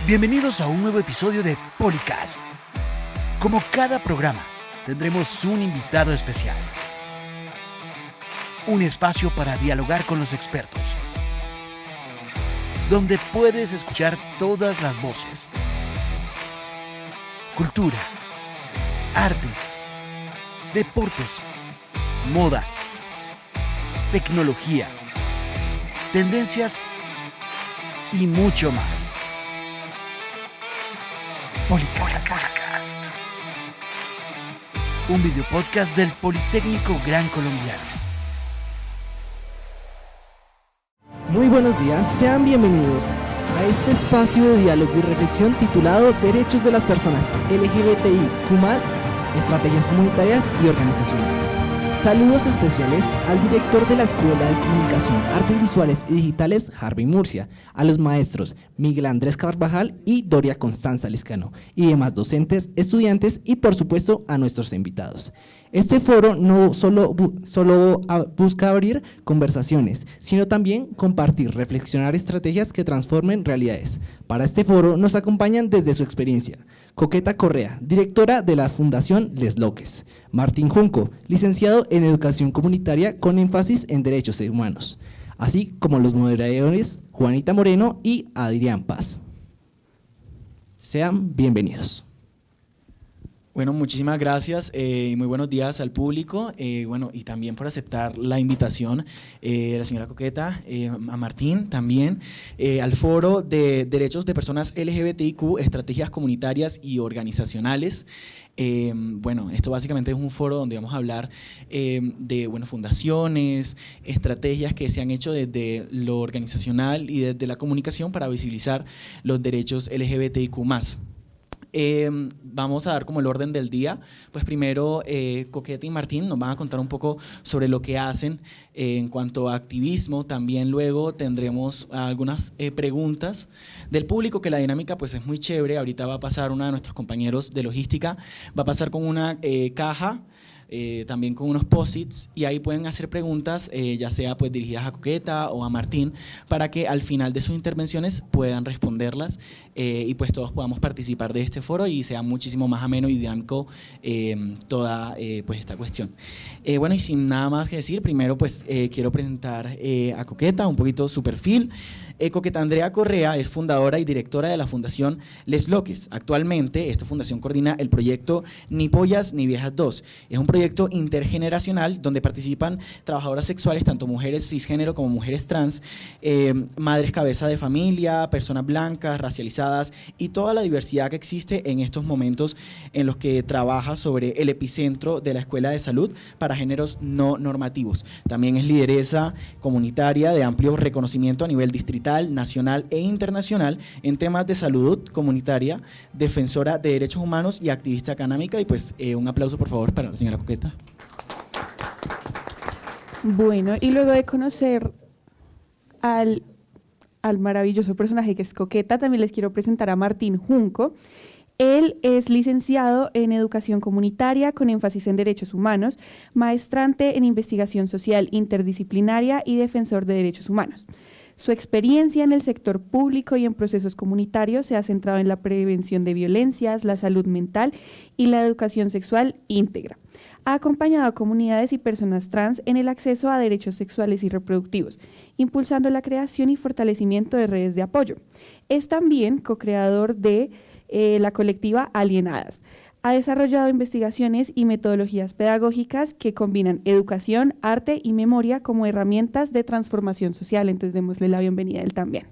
Bienvenidos a un nuevo episodio de Policast. Como cada programa, tendremos un invitado especial. Un espacio para dialogar con los expertos, donde puedes escuchar todas las voces. Cultura, arte, deportes, moda, tecnología, tendencias y mucho más. Policast. Un videopodcast del Politécnico Gran Colombiano. Muy buenos días, sean bienvenidos a este espacio de diálogo y reflexión titulado Derechos de las Personas LGBTIQ+, Estrategias Comunitarias y Organizacionales. Saludos especiales al director de la Escuela de Comunicación, Artes Visuales y Digitales, Harvey Murcia, a los maestros Miguel Andrés Carvajal y Doria Constanza Lescano, y demás docentes, estudiantes y por supuesto a nuestros invitados. Este foro no solo busca abrir conversaciones, sino también compartir, reflexionar estrategias que transformen realidades. Para este foro nos acompañan desde su experiencia Coqueta Correa, directora de la Fundación Les Loques; Martín Junco, licenciado en Educación Comunitaria con énfasis en Derechos Humanos, así como los moderadores Juanita Moreno y Adrián Paz. Sean bienvenidos. Bueno, muchísimas gracias y muy buenos días al público, y también por aceptar la invitación, la señora Coqueta, a Martín también, al foro de Derechos de Personas LGBTIQ, Estrategias Comunitarias y Organizacionales. Esto básicamente es un foro donde vamos a hablar de fundaciones, estrategias que se han hecho desde lo organizacional y desde la comunicación para visibilizar los derechos LGBTIQ+. Vamos a dar como el orden del día. Pues primero Coqueta y Martín nos van a contar un poco sobre lo que hacen en cuanto a activismo. También luego tendremos algunas preguntas del público, que la dinámica pues es muy chévere. Ahorita va a pasar una de nuestros compañeros de logística, va a pasar con una caja, también con unos post-its, y ahí pueden hacer preguntas, ya sea pues dirigidas a Coqueta o a Martín, para que al final de sus intervenciones puedan responderlas y pues todos podamos participar de este foro y sea muchísimo más ameno y dinámico toda pues esta cuestión. Y sin nada más que decir, primero pues quiero presentar a Coqueta, un poquito su perfil. Coqueta Andrea Correa es fundadora y directora de la Fundación Les Loques. Actualmente esta fundación coordina el proyecto Ni Pollas ni Viejas 2. Es un proyecto intergeneracional donde participan trabajadoras sexuales, tanto mujeres cisgénero como mujeres trans, madres cabeza de familia, personas blancas, racializadas y toda la diversidad que existe en estos momentos en los que trabaja sobre el epicentro de la Escuela de Salud para géneros no normativos. También es lideresa comunitaria de amplio reconocimiento a nivel distrital, nacional e internacional en temas de salud comunitaria, defensora de derechos humanos y activista académica. Y pues un aplauso por favor para la señora Coqueta. Bueno, y luego de conocer al maravilloso personaje que es Coqueta, también les quiero presentar a Martín Junco. Él es licenciado en Educación Comunitaria con énfasis en Derechos Humanos, maestrante en Investigación Social Interdisciplinaria y defensor de derechos humanos. Su experiencia en el sector público y en procesos comunitarios se ha centrado en la prevención de violencias, la salud mental y la educación sexual íntegra. Ha acompañado a comunidades y personas trans en el acceso a derechos sexuales y reproductivos, impulsando la creación y fortalecimiento de redes de apoyo. Es también co-creador de la colectiva Alienadas. Ha desarrollado investigaciones y metodologías pedagógicas que combinan educación, arte y memoria como herramientas de transformación social. Entonces, démosle la bienvenida a él también.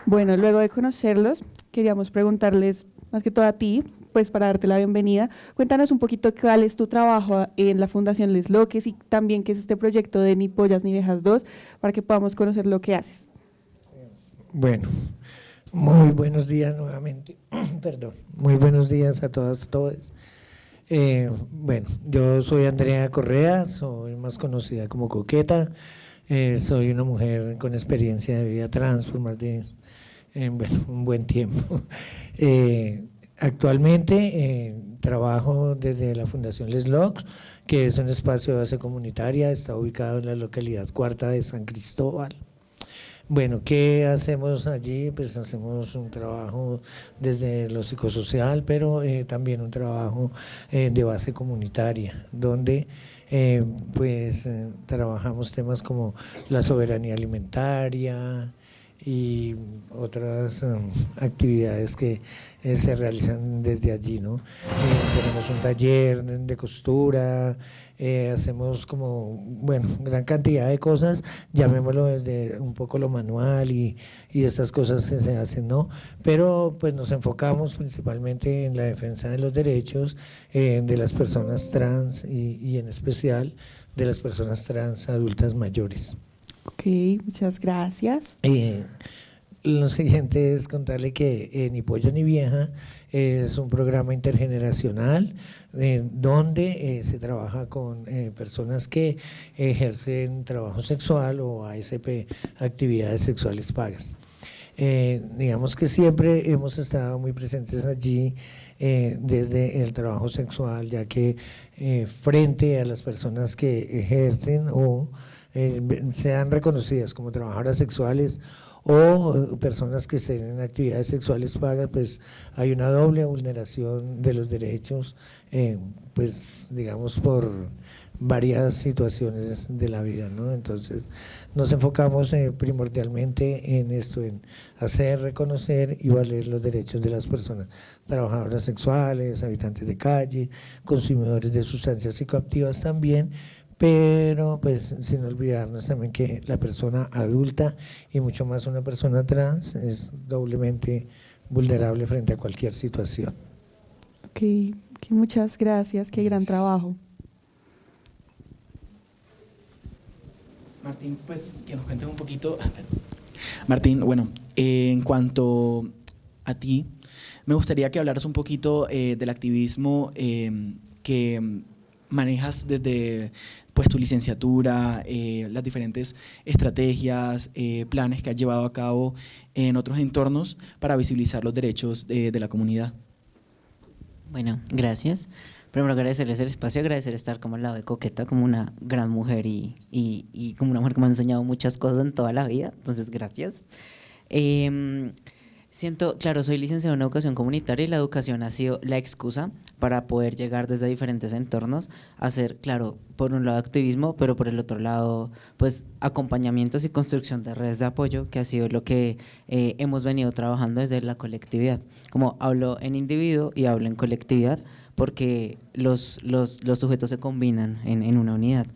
Bueno, luego de conocerlos, queríamos preguntarles, más que todo a ti, pues para darte la bienvenida, cuéntanos un poquito cuál es tu trabajo en la Fundación Les Loques y también qué es este proyecto de Ni Pollas ni Viejas 2, para que podamos conocer lo que haces. Bueno, muy buenos días nuevamente, perdón, muy buenos días a todas, todos. Yo soy Andrea Correa, soy más conocida como Coqueta, soy una mujer con experiencia de vida trans por más de un buen tiempo. Actualmente trabajo desde la Fundación Les Loques, que es un espacio de base comunitaria, está ubicado en la localidad cuarta de San Cristóbal. Bueno, ¿qué hacemos allí? Pues hacemos un trabajo desde lo psicosocial, pero también un trabajo de base comunitaria, donde trabajamos temas como la soberanía alimentaria y otras actividades que se realizan desde allí, ¿no? Tenemos un taller de costura, hacemos como, bueno, gran cantidad de cosas, llamémoslo desde un poco lo manual y estas cosas que se hacen, ¿no? Pero pues nos enfocamos principalmente en la defensa de los derechos de las personas trans y en especial de las personas trans adultas mayores. Ok, muchas gracias. Lo siguiente es contarle que Ni Polla Ni Vieja es un programa intergeneracional donde se trabaja con personas que ejercen trabajo sexual o ASP, actividades sexuales pagas. Digamos que siempre hemos estado muy presentes allí desde el trabajo sexual, ya que frente a las personas que ejercen o sean reconocidas como trabajadoras sexuales o personas que estén en actividades sexuales pagas, pues hay una doble vulneración de los derechos, pues digamos por varias situaciones de la vida, ¿no? Entonces nos enfocamos primordialmente en esto, en hacer, reconocer y valer los derechos de las personas trabajadoras sexuales, habitantes de calle, consumidores de sustancias psicoactivas también, pero pues sin olvidarnos también que la persona adulta y mucho más una persona trans es doblemente vulnerable frente a cualquier situación. Ok, muchas gracias, qué gran trabajo. Martín, pues que nos cuentes un poquito. Martín, bueno, en cuanto a ti, me gustaría que hablaras un poquito del activismo que manejas desde pues tu licenciatura, las diferentes estrategias, planes que has llevado a cabo en otros entornos para visibilizar los derechos de la comunidad. Bueno, gracias. Primero agradecerles el espacio, agradecer estar como al lado de Coqueta, como una gran mujer y como una mujer que me ha enseñado muchas cosas en toda la vida, entonces gracias. Siento, claro, soy licenciado en educación comunitaria y la educación ha sido la excusa para poder llegar desde diferentes entornos a hacer, claro, por un lado activismo, pero por el otro lado, pues acompañamientos y construcción de redes de apoyo, que ha sido lo que hemos venido trabajando desde la colectividad. Como hablo en individuo y hablo en colectividad, porque los sujetos se combinan en una unidad.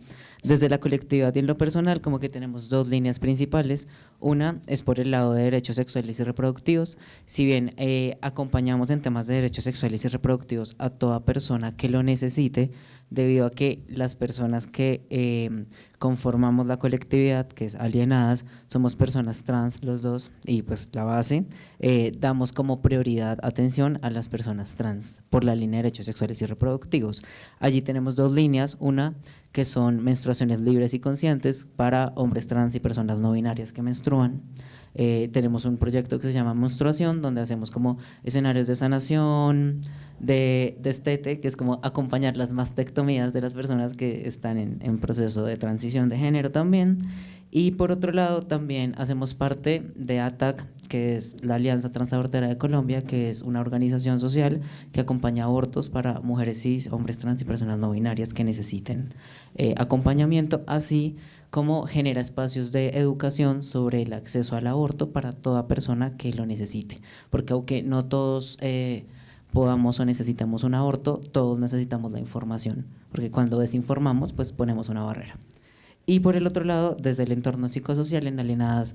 Desde la colectividad y en lo personal, como que tenemos dos líneas principales. Una es por el lado de derechos sexuales y reproductivos. Si bien acompañamos en temas de derechos sexuales y reproductivos a toda persona que lo necesite, debido a que las personas que conformamos la colectividad, que es Alienadas, somos personas trans los dos, y pues la base, damos como prioridad atención a las personas trans por la línea de derechos sexuales y reproductivos. Allí tenemos dos líneas, una que son menstruaciones libres y conscientes para hombres trans y personas no binarias que menstruan. Tenemos un proyecto que se llama Menstruación, donde hacemos como escenarios de sanación, de destete, que es como acompañar las mastectomías de las personas que están en proceso de transición de género también. Y por otro lado también hacemos parte de ATAC, que es la Alianza Transabortera de Colombia, que es una organización social que acompaña abortos para mujeres cis, hombres trans y personas no binarias que necesiten acompañamiento, así como genera espacios de educación sobre el acceso al aborto para toda persona que lo necesite, porque aunque no todos podamos o necesitamos un aborto, todos necesitamos la información, porque cuando desinformamos pues ponemos una barrera. Y por el otro lado, desde el entorno psicosocial en Alienadas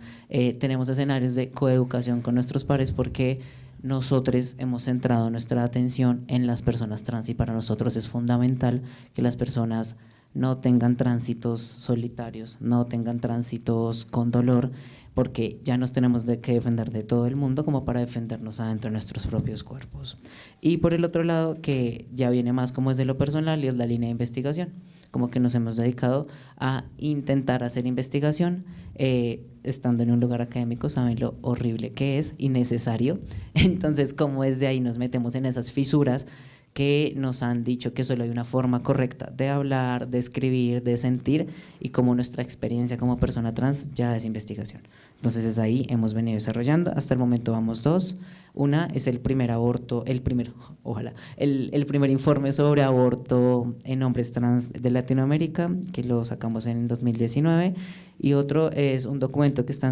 tenemos escenarios de coeducación con nuestros pares, porque nosotros hemos centrado nuestra atención en las personas trans y para nosotros es fundamental que las personas no tengan tránsitos solitarios, no tengan tránsitos con dolor, porque ya nos tenemos que defender de todo el mundo como para defendernos adentro de nuestros propios cuerpos. Y por el otro lado, que ya viene más como es de lo personal y es la línea de investigación, como que nos hemos dedicado a intentar hacer investigación, estando en un lugar académico, saben lo horrible que es y necesario, entonces como desde ahí nos metemos en esas fisuras que nos han dicho que solo hay una forma correcta de hablar, de escribir, de sentir, y como nuestra experiencia como persona trans ya es investigación. Entonces desde ahí hemos venido desarrollando, hasta el momento vamos 2. Una es el primer aborto, el primer informe sobre aborto en hombres trans de Latinoamérica, que lo sacamos en 2019, y otro es un documento que está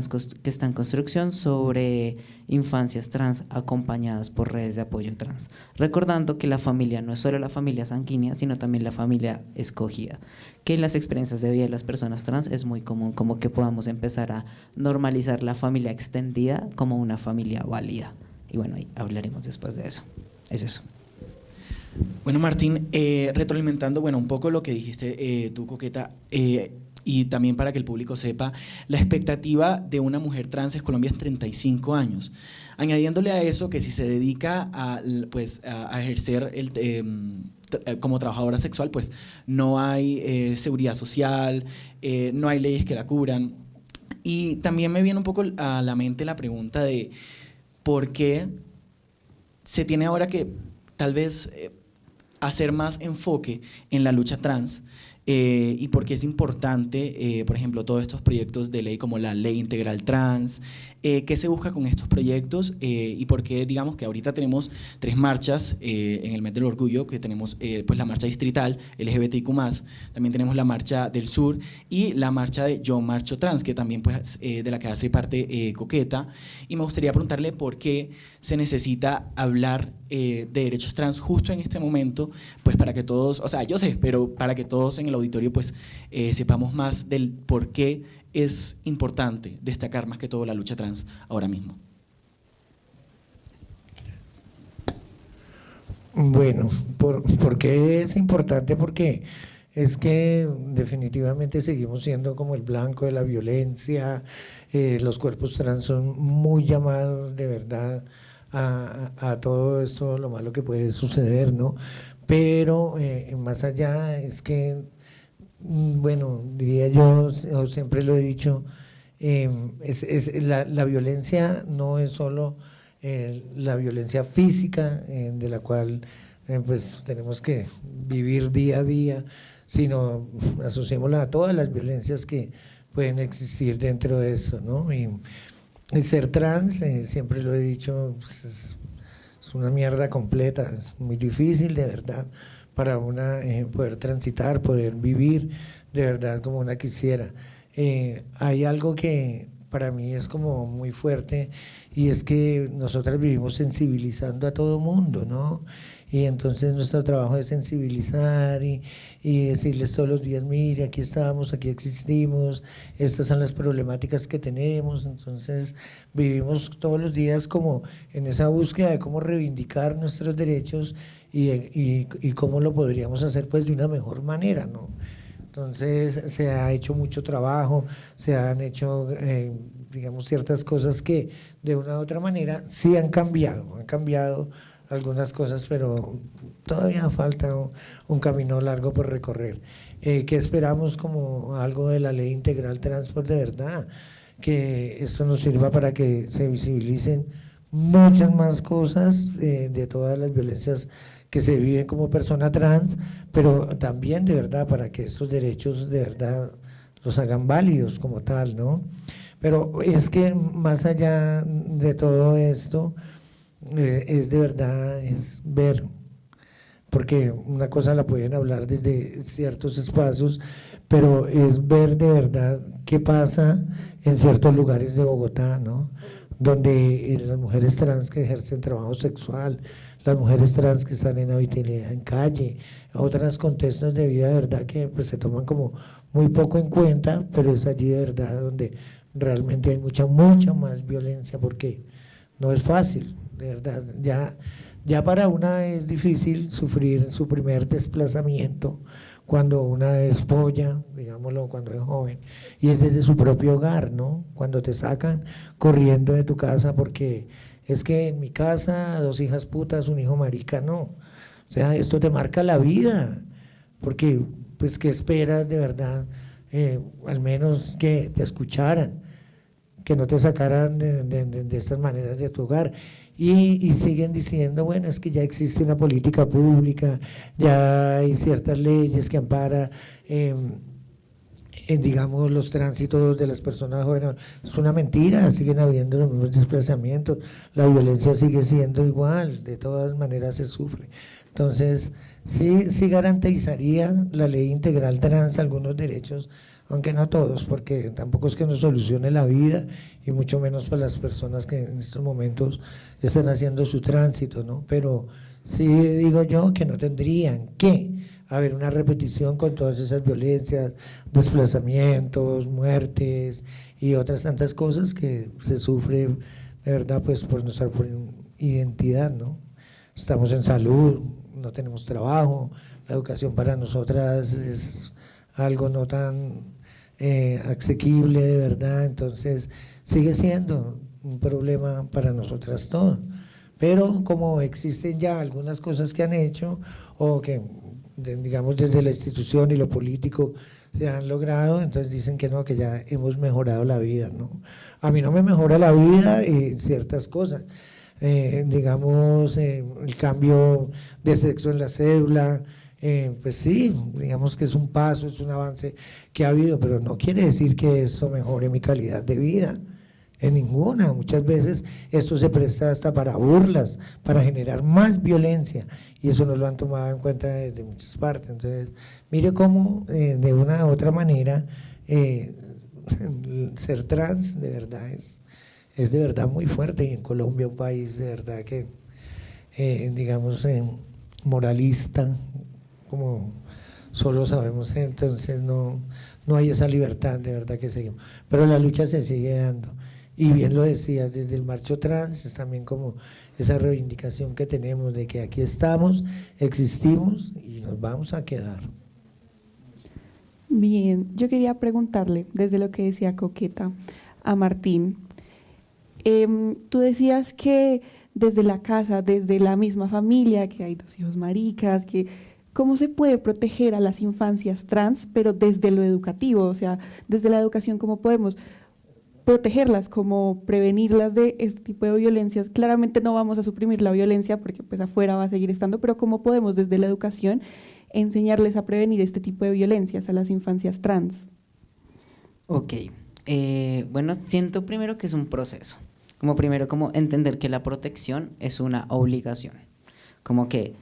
en construcción sobre infancias trans acompañadas por redes de apoyo trans, recordando que la familia no es solo la familia sanguínea, sino también la familia escogida, que en las experiencias de vida de las personas trans es muy común como que podamos empezar a normalizar la familia extendida como una familia válida. Y bueno, ahí hablaremos después de eso. Es eso. Bueno, Martín, retroalimentando un poco lo que dijiste tú, Coqueta, y también para que el público sepa, la expectativa de una mujer trans en Colombia es 35 años. Añadiéndole a eso que si se dedica a ejercer como trabajadora sexual, pues no hay seguridad social, no hay leyes que la cubran. Y también me viene un poco a la mente la pregunta de ¿por qué se tiene ahora que tal vez hacer más enfoque en la lucha trans? Y por qué es importante, por ejemplo, todos estos proyectos de ley como la Ley Integral Trans. ¿Qué se busca con estos proyectos? Y por qué, digamos, que ahorita tenemos 3 marchas en el mes del orgullo, que tenemos pues la marcha distrital LGBTIQ+, también tenemos la marcha del sur y la marcha de Yo Marcho Trans, que también pues de la que hace parte Coqueta. Y me gustaría preguntarle por qué se necesita hablar de derechos trans justo en este momento, pues para que todos, o sea, yo sé, pero para que todos en el auditorio pues sepamos más del por qué es importante destacar más que todo la lucha trans ahora mismo. Bueno, ¿por qué es importante? Porque es que definitivamente seguimos siendo como el blanco de la violencia, los cuerpos trans son muy llamados de verdad a todo esto, lo malo que puede suceder, ¿no? Pero más allá es que, bueno, diría yo siempre lo he dicho, la violencia no es solo la violencia física de la cual pues tenemos que vivir día a día, sino asociémosla a todas las violencias que pueden existir dentro de eso, ¿no? Y ser trans, siempre lo he dicho, pues es una mierda completa, es muy difícil de verdad para una poder transitar, poder vivir de verdad como una quisiera. Hay algo que para mí es como muy fuerte y es que nosotras vivimos sensibilizando a todo mundo, ¿no? Y entonces nuestro trabajo es sensibilizar y decirles todos los días, mire, aquí estamos, aquí existimos, estas son las problemáticas que tenemos. Entonces vivimos todos los días como en esa búsqueda de cómo reivindicar nuestros derechos y cómo lo podríamos hacer pues de una mejor manera, ¿no? Entonces se ha hecho mucho trabajo, se han hecho digamos ciertas cosas que de una u otra manera sí han cambiado algunas cosas, pero todavía falta un camino largo por recorrer. ¿Qué esperamos como algo de la Ley Integral Trans? De verdad, que esto nos sirva para que se visibilicen muchas más cosas de todas las violencias que se viven como persona trans, pero también de verdad para que estos derechos de verdad los hagan válidos como tal, ¿no? Pero es que más allá de todo esto, es de verdad, es ver, porque una cosa la pueden hablar desde ciertos espacios, pero es ver de verdad qué pasa en ciertos lugares de Bogotá, ¿no? Donde las mujeres trans que ejercen trabajo sexual, las mujeres trans que están en habitabilidad en calle, otros contextos de vida de verdad que pues, se toman como muy poco en cuenta, pero es allí de verdad donde realmente hay mucha más violencia, porque no es fácil, de verdad, ya para una es difícil sufrir su primer desplazamiento cuando una es polla, digámoslo, cuando es joven, y es desde su propio hogar, ¿no? Cuando te sacan corriendo de tu casa porque es que en mi casa 2 hijas putas, un hijo marica, no. O sea, esto te marca la vida, porque pues ¿qué esperas de verdad? Al menos que te escucharan, que no te sacaran de estas maneras de tu hogar. Y siguen diciendo, bueno, es que ya existe una política pública, ya hay ciertas leyes que amparan digamos, los tránsitos de las personas jóvenes. Es una mentira, siguen habiendo los mismos desplazamientos, la violencia sigue siendo igual, de todas maneras se sufre. Entonces, sí garantizaría la ley integral trans algunos derechos, aunque no todos, porque tampoco es que nos solucione la vida, y mucho menos para las personas que en estos momentos están haciendo su tránsito, ¿no? Pero sí digo yo que no tendrían que haber una repetición con todas esas violencias, desplazamientos, muertes y otras tantas cosas que se sufre, de verdad, pues por nuestra identidad, ¿no? Estamos en salud, no tenemos trabajo, la educación para nosotras es algo no tan asequible, de verdad, entonces sigue siendo un problema para nosotras todos. Pero como existen ya algunas cosas que han hecho o que, digamos, desde la institución y lo político se han logrado, entonces dicen que no, que ya hemos mejorado la vida, ¿no? A mí no me mejora la vida ciertas cosas, digamos, el cambio de sexo en la cédula, pues sí, digamos que es un paso, es un avance que ha habido, pero no quiere decir que eso mejore mi calidad de vida. En ninguna, muchas veces esto se presta hasta para burlas, para generar más violencia, y eso no lo han tomado en cuenta desde muchas partes. Entonces, mire cómo de una u otra manera ser trans de verdad es de verdad muy fuerte, y en Colombia, un país de verdad que, digamos, moralista, como solo sabemos, entonces no hay esa libertad de verdad que seguimos, pero la lucha se sigue dando. Y bien lo decías, desde el Marcho Trans es también como esa reivindicación que tenemos de que aquí estamos, existimos y nos vamos a quedar. Bien, yo quería preguntarle, desde lo que decía Coqueta, a Martín. Tú decías que desde la casa, desde la misma familia, que hay 2 hijos maricas, que ¿cómo se puede proteger a las infancias trans, pero desde lo educativo? O sea, desde la educación, ¿cómo podemos protegerlas, como prevenirlas de este tipo de violencias? Claramente no vamos a suprimir la violencia porque pues afuera va a seguir estando, pero ¿cómo podemos desde la educación enseñarles a prevenir este tipo de violencias a las infancias trans? Ok, bueno, siento primero que es un proceso, como primero como entender que la protección es una obligación, como que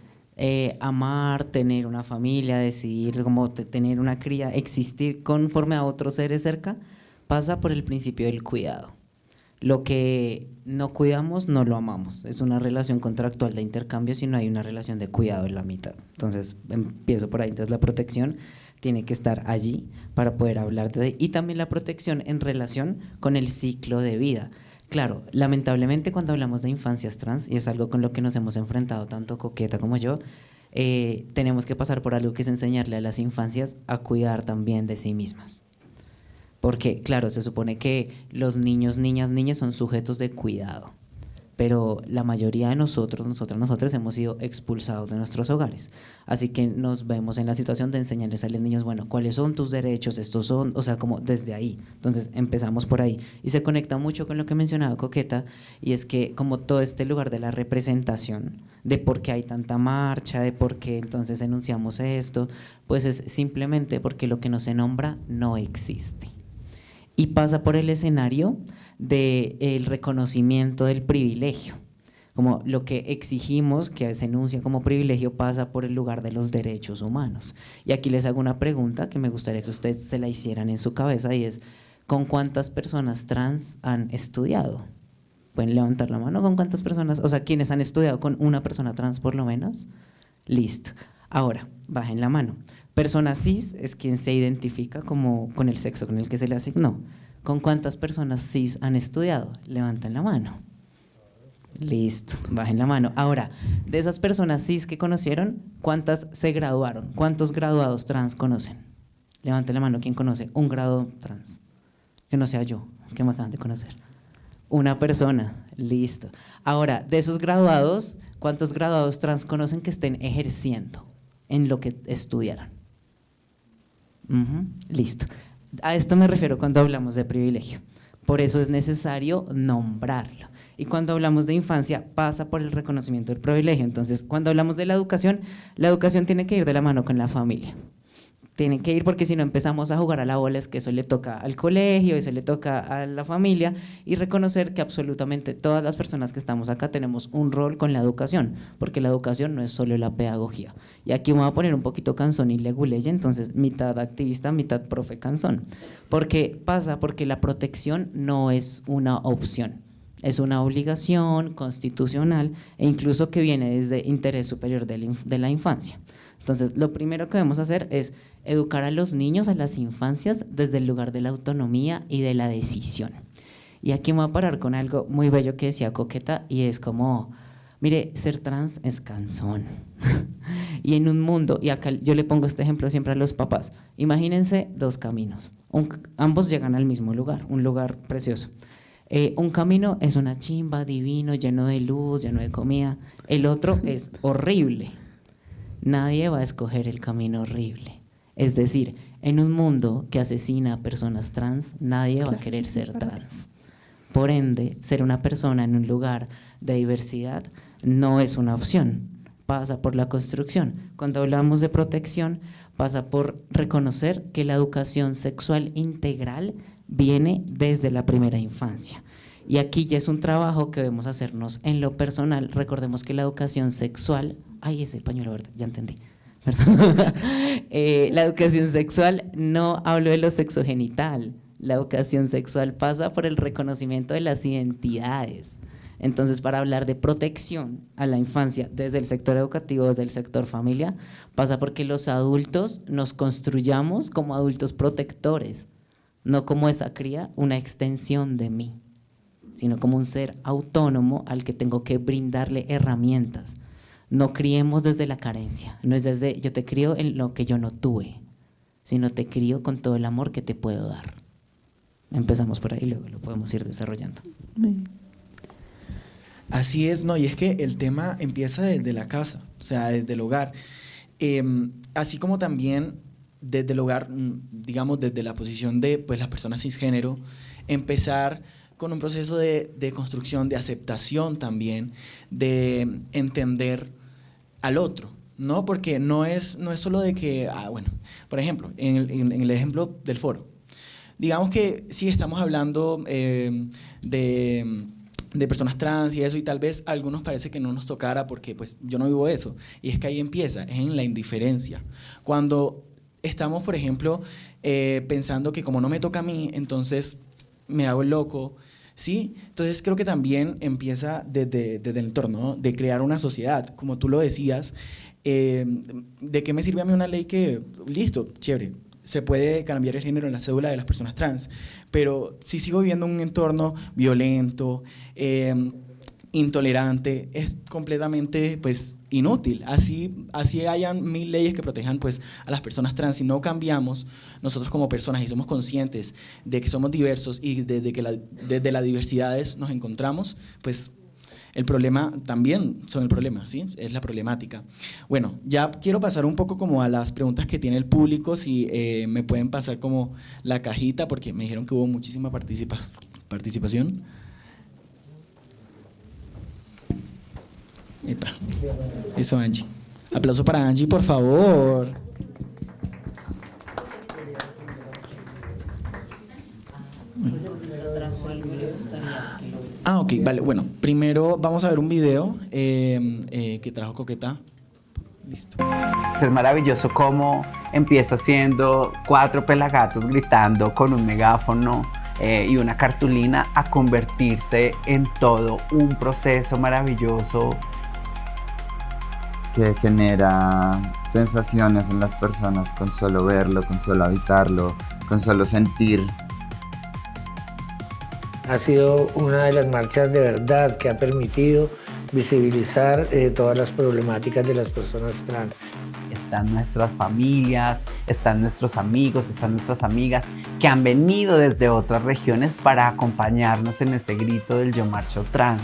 amar, tener una familia, decidir, como tener una cría, existir conforme a otros seres cerca, pasa por el principio del cuidado. Lo que no cuidamos no lo amamos, es una relación contractual de intercambio si no hay una relación de cuidado en la mitad. Entonces empiezo por ahí, entonces la protección tiene que estar allí para poder hablar de, y también la protección en relación con el ciclo de vida. Claro, lamentablemente cuando hablamos de infancias trans, y es algo con lo que nos hemos enfrentado tanto Coqueta como yo, tenemos que pasar por algo que es enseñarle a las infancias a cuidar también de sí mismas. Porque, claro, se supone que los niños, niñas, niñas son sujetos de cuidado, pero la mayoría de nosotros hemos sido expulsados de nuestros hogares. Así que nos vemos en la situación de enseñarles a los niños, bueno, ¿cuáles son tus derechos? Estos son, o sea, como desde ahí. Entonces empezamos por ahí. Y se conecta mucho con lo que mencionaba Coqueta, y es que como todo este lugar de la representación, de por qué hay tanta marcha, de por qué entonces enunciamos esto, pues es simplemente porque lo que no se nombra no existe. Y pasa por el escenario del reconocimiento del privilegio, como lo que exigimos que se enuncia como privilegio pasa por el lugar de los derechos humanos. Y aquí les hago una pregunta que me gustaría que ustedes se la hicieran en su cabeza, y es: ¿con cuántas personas trans han estudiado? ¿Pueden levantar la mano? ¿Con cuántas personas? O sea, ¿quiénes han estudiado con una persona trans por lo menos? Listo. Ahora, bajen la mano. Persona cis es quien se identifica como con el sexo con el que se le asignó. ¿Con cuántas personas cis han estudiado? Levanten la mano. Listo, bajen la mano. Ahora, de esas personas cis que conocieron, ¿cuántas se graduaron? ¿Cuántos graduados trans conocen? Levanten la mano, ¿quién conoce un graduado trans? Que no sea yo, que me acaban de conocer. Una persona, listo. Ahora, de esos graduados, ¿cuántos graduados trans conocen que estén ejerciendo en lo que estudiaron? Listo. A esto me refiero cuando hablamos de privilegio. Por eso es necesario nombrarlo. Y cuando hablamos de infancia, pasa por el reconocimiento del privilegio. Entonces, cuando hablamos de la educación tiene que ir de la mano con la familia. tienen que ir porque si no empezamos a jugar a la bola es que eso le toca al colegio, eso le toca a la familia y reconocer que absolutamente todas las personas que estamos acá tenemos un rol con la educación, porque la educación no es solo la pedagogía. Y aquí me voy a poner un poquito canzón y leguleye, entonces mitad activista, mitad profe canzón. Porque pasa porque la protección no es una opción. Es una obligación constitucional e incluso que viene desde interés superior de la infancia. Entonces, lo primero que debemos hacer es educar a los niños, a las infancias, desde el lugar de la autonomía y de la decisión. Y aquí me voy a parar con algo muy bello que decía Coqueta, y es como, mire, ser trans es cansón. Y en un mundo, y acá yo le pongo este ejemplo siempre a los papás, imagínense dos caminos, ambos llegan al mismo lugar, un lugar precioso. Un camino es una chimba, divino, lleno de luz, lleno de comida, el otro es horrible. Nadie va a escoger el camino horrible. Es decir, en un mundo que asesina a personas trans, nadie va a querer ser trans. Por ende, ser una persona en un lugar de diversidad no es una opción, pasa por la construcción. Cuando hablamos de protección, pasa por reconocer que la educación sexual integral viene desde la primera infancia. Y aquí ya es un trabajo que debemos hacernos en lo personal. Recordemos que la educación sexual, ay, ese pañuelo verde, ya entendí, perdón. La educación sexual, no hablo de lo sexogenital, la educación sexual pasa por el reconocimiento de las identidades. Entonces, para hablar de protección a la infancia desde el sector educativo, desde el sector familia, pasa porque los adultos nos construyamos como adultos protectores, no como esa cría, una extensión de mí, sino como un ser autónomo al que tengo que brindarle herramientas. No criemos desde la carencia, no es desde yo te crío en lo que yo no tuve, sino te crío con todo el amor que te puedo dar. Empezamos por ahí, luego lo podemos ir desarrollando. Así es, ¿no? Y es que el tema empieza desde la casa, o sea, desde el hogar. Así como también desde el hogar, digamos, desde la posición de pues, las personas cisgénero, empezar con un proceso de construcción, de aceptación también, de entender al otro, ¿no? Porque no es solo de que, bueno, por ejemplo, en el ejemplo del foro, digamos que sí estamos hablando de personas trans y eso, y tal vez a algunos parece que no nos tocara porque pues yo no vivo eso, y es que ahí empieza, es en la indiferencia. Cuando estamos, por ejemplo, pensando que como no me toca a mí, entonces me hago el loco, ¿sí? Entonces creo que también empieza desde el entorno, ¿no? De crear una sociedad, como tú lo decías. ¿De qué me sirve a mí una ley que, listo, chévere, se puede cambiar el género en la cédula de las personas trans, pero si sigo viviendo en un entorno violento, intolerante, es completamente pues, inútil. Así hayan 1000 leyes que protejan pues, a las personas trans. Si no cambiamos nosotros como personas y somos conscientes de que somos diversos y desde las diversidades nos encontramos, pues el problema también son el problema, ¿sí? Es la problemática. Bueno, ya quiero pasar un poco como a las preguntas que tiene el público, si me pueden pasar como la cajita, porque me dijeron que hubo muchísima participación. Epa. Eso, Angie. Aplauso para Angie, por favor. Ok, vale. Bueno, primero vamos a ver un video que trajo Coqueta. Listo. Es maravilloso cómo empieza siendo 4 pelagatos gritando con un megáfono y una cartulina a convertirse en todo un proceso maravilloso que genera sensaciones en las personas con solo verlo, con solo habitarlo, con solo sentir. Ha sido una de las marchas de verdad que ha permitido visibilizar todas las problemáticas de las personas trans. Están nuestras familias, están nuestros amigos, están nuestras amigas que han venido desde otras regiones para acompañarnos en este grito del Yo Marcho Trans.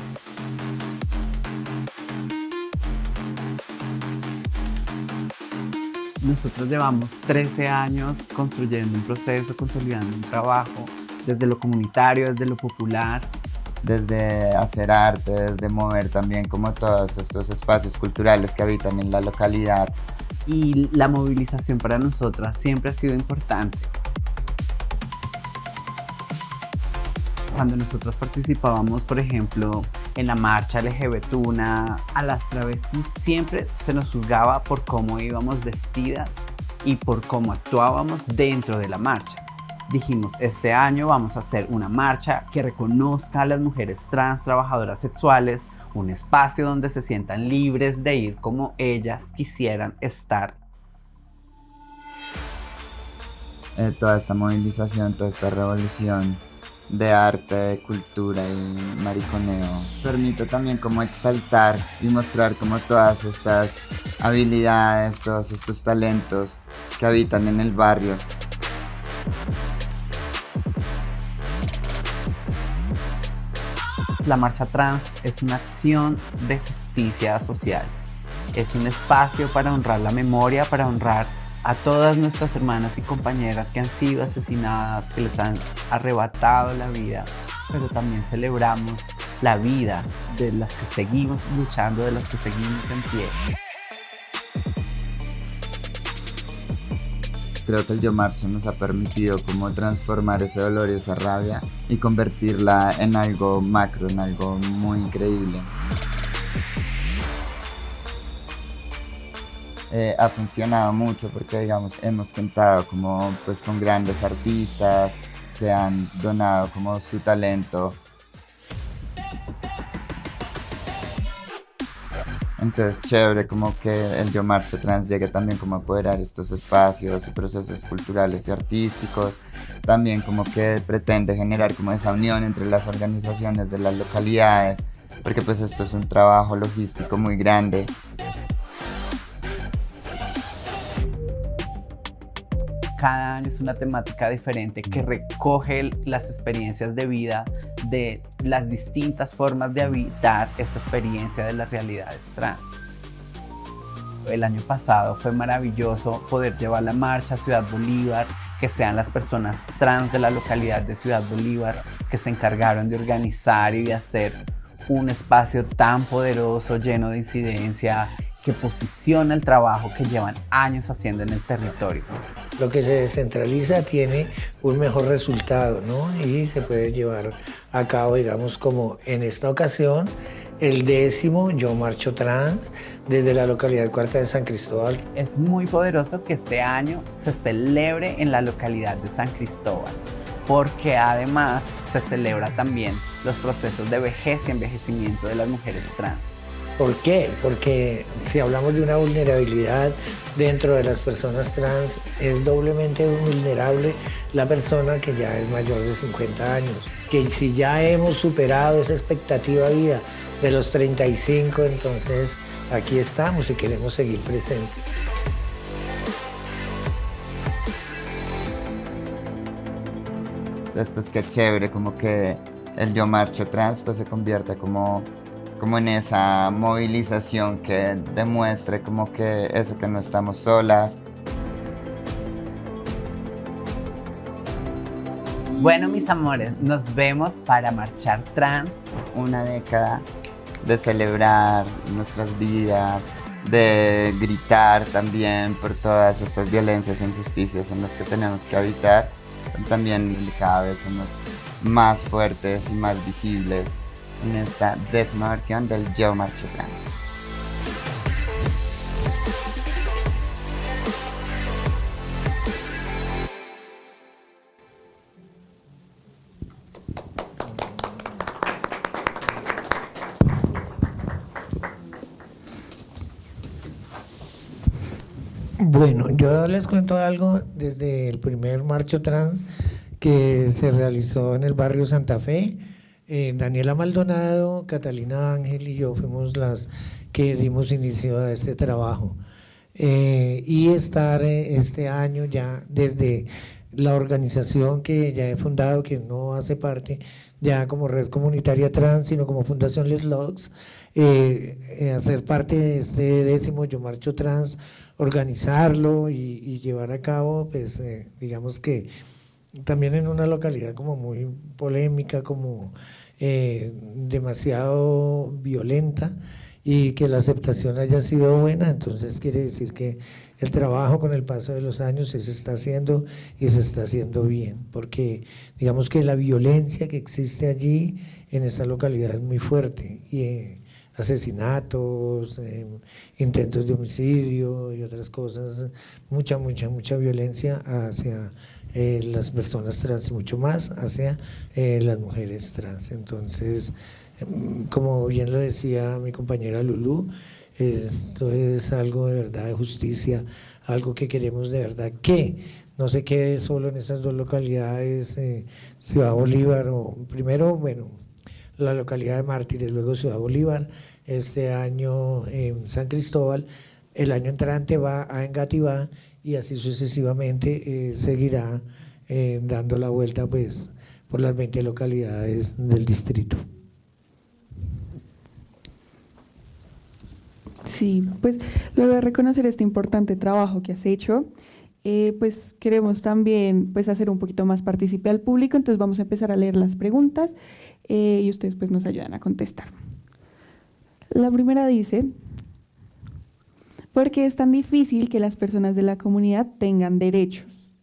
Nosotros llevamos 13 años construyendo un proceso, consolidando un trabajo desde lo comunitario, desde lo popular. Desde hacer arte, desde mover también como todos estos espacios culturales que habitan en la localidad y la movilización para nosotras siempre ha sido importante. Cuando nosotros participábamos, por ejemplo, en la marcha LGBTuna, a las travestis siempre se nos juzgaba por cómo íbamos vestidas y por cómo actuábamos dentro de la marcha. Dijimos, este año vamos a hacer una marcha que reconozca a las mujeres trans trabajadoras sexuales, un espacio donde se sientan libres de ir como ellas quisieran estar. Toda esta movilización, toda esta revolución de arte, de cultura y mariconeo permite también como exaltar y mostrar como todas estas habilidades, todos estos talentos que habitan en el barrio. La marcha trans es una acción de justicia social. Es un espacio para honrar la memoria, para honrar a todas nuestras hermanas y compañeras que han sido asesinadas, que les han arrebatado la vida, pero también celebramos la vida de las que seguimos luchando, de las que seguimos en pie. Creo que el Yo Marcho nos ha permitido como transformar ese dolor y esa rabia y convertirla en algo macro, en algo muy increíble. Ha funcionado mucho porque, digamos, hemos contado como pues con grandes artistas que han donado como su talento. Entonces, chévere como que el Yo Marcho Trans llegue también como a apoderar estos espacios y procesos culturales y artísticos. También como que pretende generar como esa unión entre las organizaciones de las localidades, porque pues esto es un trabajo logístico muy grande. Cada año es una temática diferente que recoge las experiencias de vida de las distintas formas de habitar esta experiencia de las realidades trans. El año pasado fue maravilloso poder llevar la marcha a Ciudad Bolívar, que sean las personas trans de la localidad de Ciudad Bolívar que se encargaron de organizar y de hacer un espacio tan poderoso, lleno de incidencia, que posiciona el trabajo que llevan años haciendo en el territorio. Lo que se descentraliza tiene un mejor resultado, ¿no? Y se puede llevar a cabo, digamos, como en esta ocasión, el 10º Yo Marcho Trans desde la localidad cuarta de San Cristóbal. Es muy poderoso que este año se celebre en la localidad de San Cristóbal, porque además se celebra también los procesos de vejez y envejecimiento de las mujeres trans. ¿Por qué? Porque si hablamos de una vulnerabilidad dentro de las personas trans, es doblemente vulnerable la persona que ya es mayor de 50 años. Que si ya hemos superado esa expectativa de vida de los 35, entonces aquí estamos y queremos seguir presentes. Después qué chévere como que el Yo Marcho Trans pues se convierta como en esa movilización que demuestre como que eso, que no estamos solas. Bueno, mis amores, nos vemos para Marchar Trans. Una década de celebrar nuestras vidas, de gritar también por todas estas violencias e injusticias en las que tenemos que habitar. También cada vez somos más fuertes y más visibles en esta 10ª versión del Yo Marcho Trans. Bueno, yo les cuento algo desde el primer Marcho Trans que se realizó en el barrio Santa Fe. Daniela Maldonado, Catalina Ángel y yo fuimos las que dimos inicio a este trabajo. Y estar este año ya desde la organización que ya he fundado, que no hace parte ya como Red Comunitaria Trans, sino como Fundación Les Logs, hacer parte de este 10º Yo Marcho Trans, organizarlo y llevar a cabo, pues digamos que también en una localidad como muy polémica, como demasiado violenta, y que la aceptación haya sido buena, entonces quiere decir que el trabajo con el paso de los años se está haciendo y se está haciendo bien, porque digamos que la violencia que existe allí en esta localidad es muy fuerte, y asesinatos, intentos de homicidio y otras cosas, mucha violencia hacia las personas trans y mucho más hacia las mujeres trans. Entonces, como bien lo decía mi compañera Lulú, esto es algo de verdad de justicia, algo que queremos de verdad que no se quede solo en esas dos localidades, Ciudad Bolívar, o primero, bueno, la localidad de Mártires, luego Ciudad Bolívar, este año en San Cristóbal, el año entrante va a Engativá y así sucesivamente seguirá dando la vuelta pues por las 20 localidades del distrito. Sí, pues luego de reconocer este importante trabajo que has hecho, pues queremos también pues hacer un poquito más partícipe al público, entonces vamos a empezar a leer las preguntas y ustedes pues nos ayudan a contestar. La primera dice, ¿por qué es tan difícil que las personas de la comunidad tengan derechos?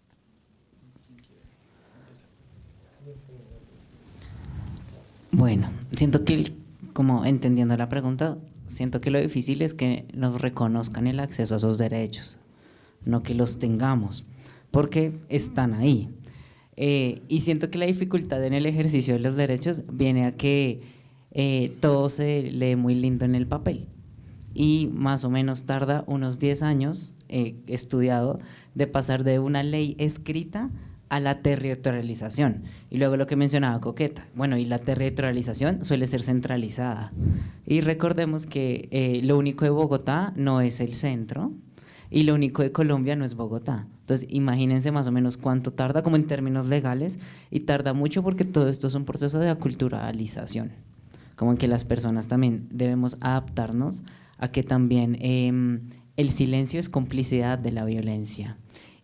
Bueno, siento que, como entendiendo la pregunta, siento que lo difícil es que nos reconozcan el acceso a esos derechos, no que los tengamos, porque están ahí. Y siento que la dificultad en el ejercicio de los derechos viene a que todo se lee muy lindo en el papel y más o menos tarda unos 10 años, estudiado, de pasar de una ley escrita a la territorialización. Y luego lo que mencionaba Coqueta, bueno, y la territorialización suele ser centralizada. Y recordemos que lo único de Bogotá no es el centro y lo único de Colombia no es Bogotá. Entonces, imagínense más o menos cuánto tarda, como en términos legales, y tarda mucho porque todo esto es un proceso de aculturalización, como en que las personas también debemos adaptarnos a que también el silencio es complicidad de la violencia.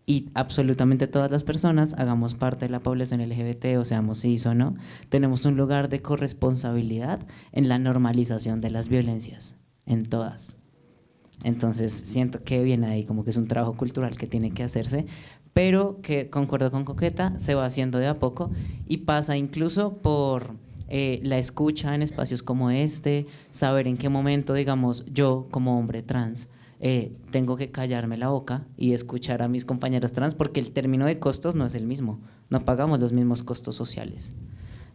Y absolutamente todas las personas, hagamos parte de la población LGBT o seamos cis o no, tenemos un lugar de corresponsabilidad en la normalización de las violencias, en todas. Entonces siento que viene ahí como que es un trabajo cultural que tiene que hacerse, pero que, concuerdo con Coqueta, se va haciendo de a poco y pasa incluso por la escucha en espacios como este, saber en qué momento, digamos, yo como hombre trans, tengo que callarme la boca y escuchar a mis compañeras trans, porque el término de costos no es el mismo, no pagamos los mismos costos sociales.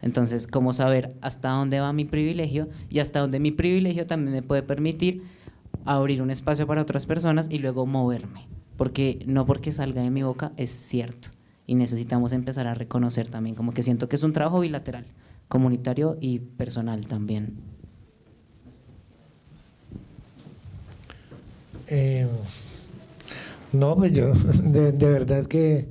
Entonces, ¿cómo saber hasta dónde va mi privilegio y hasta dónde mi privilegio también me puede permitir abrir un espacio para otras personas y luego moverme? Porque no porque salga de mi boca es cierto, y necesitamos empezar a reconocer también, como que siento que es un trabajo bilateral, comunitario y personal también. No, pues yo, de verdad que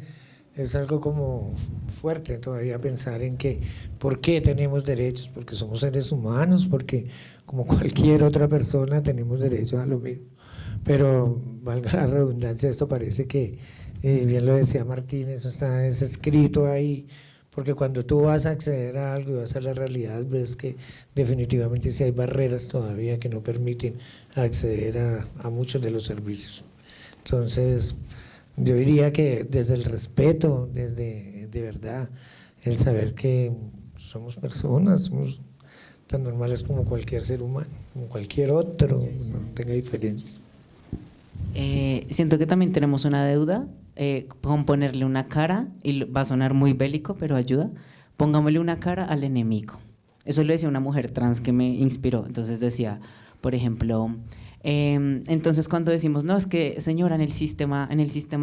es algo como fuerte todavía pensar en que ¿por qué tenemos derechos? Porque somos seres humanos, porque como cualquier otra persona tenemos derecho a lo mismo. Pero valga la redundancia, esto parece que, bien lo decía Martín, eso está es escrito ahí, porque cuando tú vas a acceder a algo y vas a la realidad, ves que definitivamente sí hay barreras todavía que no permiten acceder a muchos de los servicios. Entonces, yo diría que desde el respeto, desde de verdad, el saber que somos personas, somos tan normales como cualquier ser humano, como cualquier otro, no tenga diferencias. Siento que también tenemos una deuda con ponerle una cara, y va a sonar muy bélico, pero ayuda, pongámosle una cara al enemigo. Eso lo decía una mujer trans que me inspiró. Entonces decía, por ejemplo, entonces cuando decimos, no, es que señora, en el sistema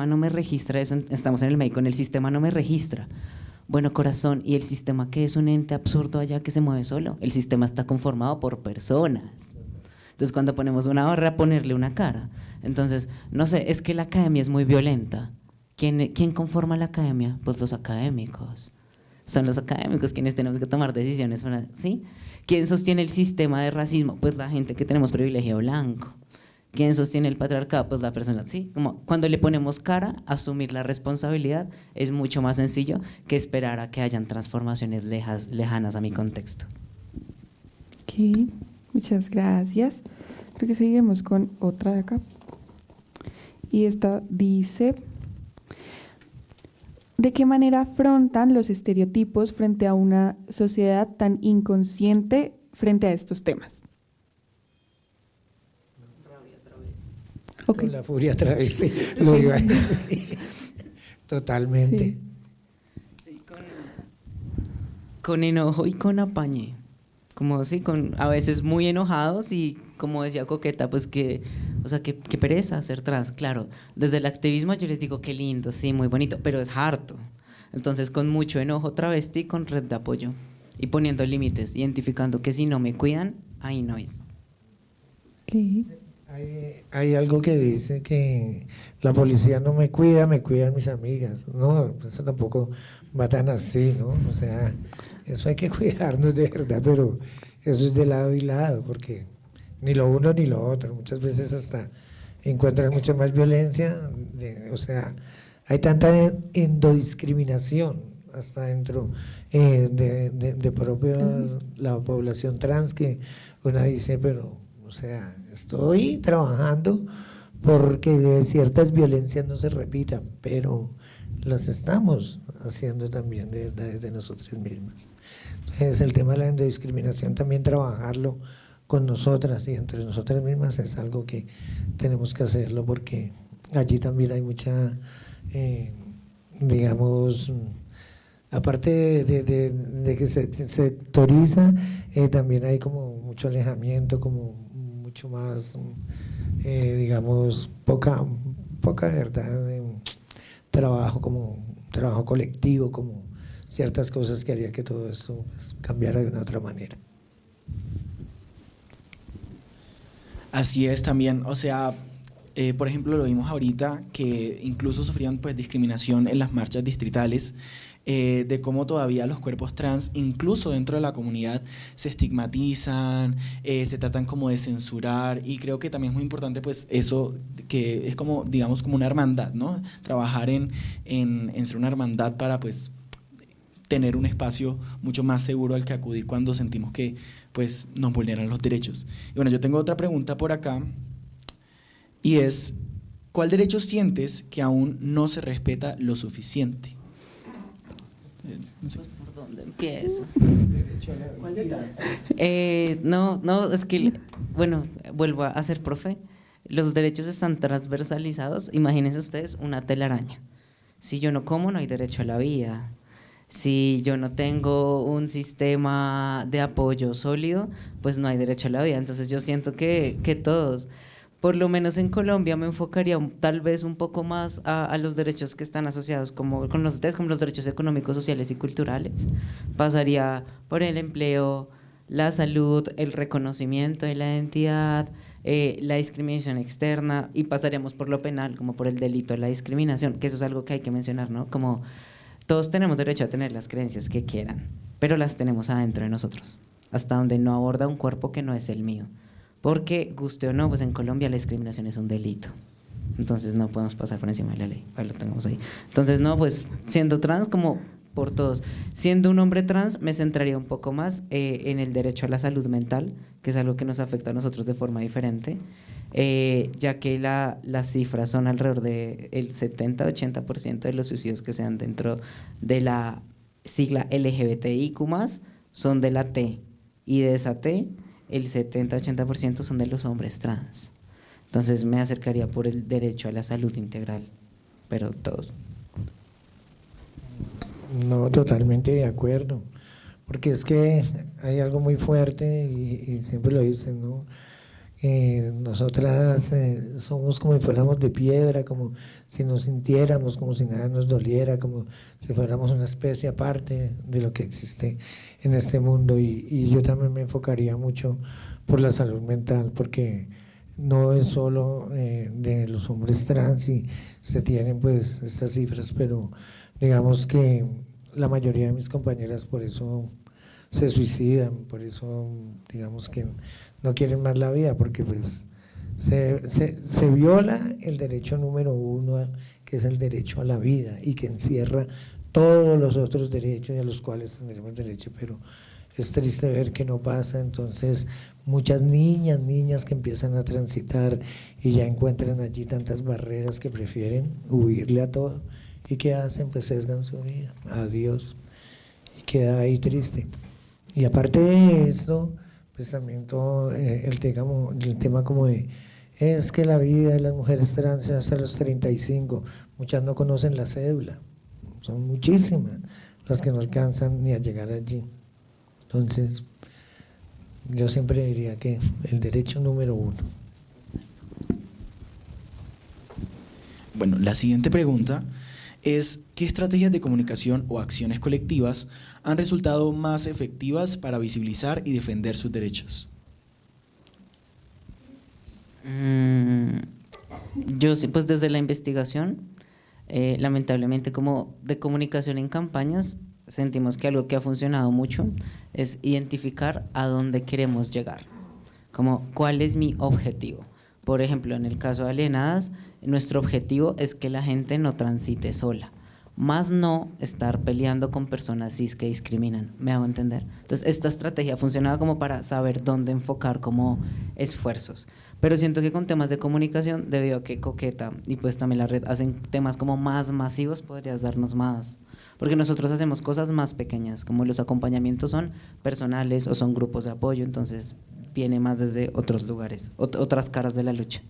no me registra eso, estamos en el médico, en el sistema no me registra. Bueno, corazón, ¿y el sistema qué es? Un ente absurdo allá que se mueve solo. El sistema está conformado por personas. Entonces cuando ponemos una barra, ponerle una cara. Entonces, no sé, es que la academia es muy violenta. ¿Quién conforma la academia? Pues los académicos. Son los académicos quienes tenemos que tomar decisiones, ¿sí? ¿Quién sostiene el sistema de racismo? Pues la gente que tenemos privilegio blanco. ¿Quién sostiene el patriarcado? Pues la persona, ¿sí? Como cuando le ponemos cara, asumir la responsabilidad es mucho más sencillo que esperar a que hayan transformaciones lejanas a mi contexto. Ok, muchas gracias. Creo que seguiremos con otra de acá. Y esta dice: ¿de qué manera afrontan los estereotipos frente a una sociedad tan inconsciente frente a estos temas? Okay. Con la furia travesti, lo iba a decir. Totalmente. Sí. Sí, con enojo y con apañe. Como sí, a veces muy enojados y como decía Coqueta, pues que, o sea, que pereza ser trans. Claro, desde el activismo yo les digo qué lindo, sí, muy bonito, pero es harto. Entonces con mucho enojo travesti, con red de apoyo y poniendo límites, identificando que si no me cuidan, ahí no es. Okay. Hay algo que dice que la policía no me cuida, me cuidan mis amigas. No, eso tampoco va tan así, ¿no? O sea, eso hay que cuidarnos de verdad, pero eso es de lado y lado, porque ni lo uno ni lo otro. Muchas veces hasta encuentran mucha más violencia, o sea, hay tanta endodiscriminación hasta dentro de propia la población trans que uno dice, pero, o sea, estoy trabajando porque ciertas violencias no se repitan, pero las estamos haciendo también de verdad desde nosotras mismas. Entonces el tema de la endodiscriminación también trabajarlo con nosotras y entre nosotras mismas es algo que tenemos que hacerlo, porque allí también hay mucha, digamos, aparte de que se sectoriza, también hay como mucho alejamiento, como mucho más, digamos, poca verdad, trabajo como trabajo colectivo, como ciertas cosas que haría que todo esto pues, cambiara de una otra manera. Así es también, o sea, por ejemplo, lo vimos ahorita que incluso sufrían pues discriminación en las marchas distritales, de cómo todavía los cuerpos trans, incluso dentro de la comunidad, se estigmatizan, se tratan como de censurar, y creo que también es muy importante pues eso, que es como, digamos, como una hermandad, ¿no? Trabajar en ser una hermandad para pues tener un espacio mucho más seguro al que acudir cuando sentimos que pues nos vulneran los derechos. Y bueno, yo tengo otra pregunta por acá, y es, ¿cuál derecho sientes que aún no se respeta lo suficiente? No sé. ¿Por dónde empiezo? ¿Cuál dirás? No, es que, bueno, vuelvo a ser profe. Los derechos están transversalizados. Imagínense ustedes una telaraña. Si yo no como, no hay derecho a la vida. Si yo no tengo un sistema de apoyo sólido, pues no hay derecho a la vida. Entonces yo siento que todos, por lo menos en Colombia, me enfocaría tal vez un poco más a los derechos que están asociados como los derechos económicos, sociales y culturales. Pasaría por el empleo, la salud, el reconocimiento de la identidad, la discriminación externa, y pasaríamos por lo penal, como por el delito de la discriminación, que eso es algo que hay que mencionar, ¿no? Como todos tenemos derecho a tener las creencias que quieran, pero las tenemos adentro de nosotros, hasta donde no aborda un cuerpo que no es el mío. Porque, guste o no, pues en Colombia la discriminación es un delito. Entonces no podemos pasar por encima de la ley. Ahí lo tenemos ahí. Entonces, no, pues siendo trans, como por todos. Siendo un hombre trans, me centraría un poco más en el derecho a la salud mental, que es algo que nos afecta a nosotros de forma diferente, ya que las cifras son alrededor del 70-80% de los suicidios que se dan dentro de la sigla LGBTIQ+, son de la T, y de esa T, el 70-80% son de los hombres trans. Entonces me acercaría por el derecho a la salud integral, pero todos. No, totalmente de acuerdo, porque es que hay algo muy fuerte y siempre lo dicen, ¿no? Nosotras somos como si fuéramos de piedra, como si nos sintiéramos, como si nada nos doliera, como si fuéramos una especie aparte de lo que existe en este mundo, y yo también me enfocaría mucho por la salud mental, porque no es solo de los hombres trans y se tienen pues estas cifras, pero digamos que la mayoría de mis compañeras por eso se suicidan, por eso digamos que no quieren más la vida, porque pues se viola el derecho número uno, que es el derecho a la vida, y que encierra todos los otros derechos a los cuales tendremos derecho, pero es triste ver que no pasa. Entonces muchas niñas que empiezan a transitar y ya encuentran allí tantas barreras que prefieren huirle a todo, y ¿qué hacen? Pues sesgan su vida, adiós, y queda ahí triste. Y aparte de esto, pues también todo el tema como de, es que la vida de las mujeres trans es hasta los 35, muchas no conocen la cédula, son muchísimas las que no alcanzan ni a llegar allí. Entonces, yo siempre diría que el derecho número 1. Bueno, la siguiente pregunta es: ¿qué estrategias de comunicación o acciones colectivas han resultado más efectivas para visibilizar y defender sus derechos? Yo sí, pues desde la investigación, lamentablemente como de comunicación en campañas, sentimos que algo que ha funcionado mucho es identificar a dónde queremos llegar, como cuál es mi objetivo. Por ejemplo, en el caso de Alienadas, nuestro objetivo es que la gente no transite sola, más no estar peleando con personas cis que discriminan, ¿me hago entender? Entonces, esta estrategia funcionaba como para saber dónde enfocar como esfuerzos. Pero siento que con temas de comunicación, debido a que Coqueta y pues también la red hacen temas como más masivos, podrías darnos más, porque nosotros hacemos cosas más pequeñas, como los acompañamientos son personales o son grupos de apoyo, entonces viene más desde otros lugares, otras caras de la lucha.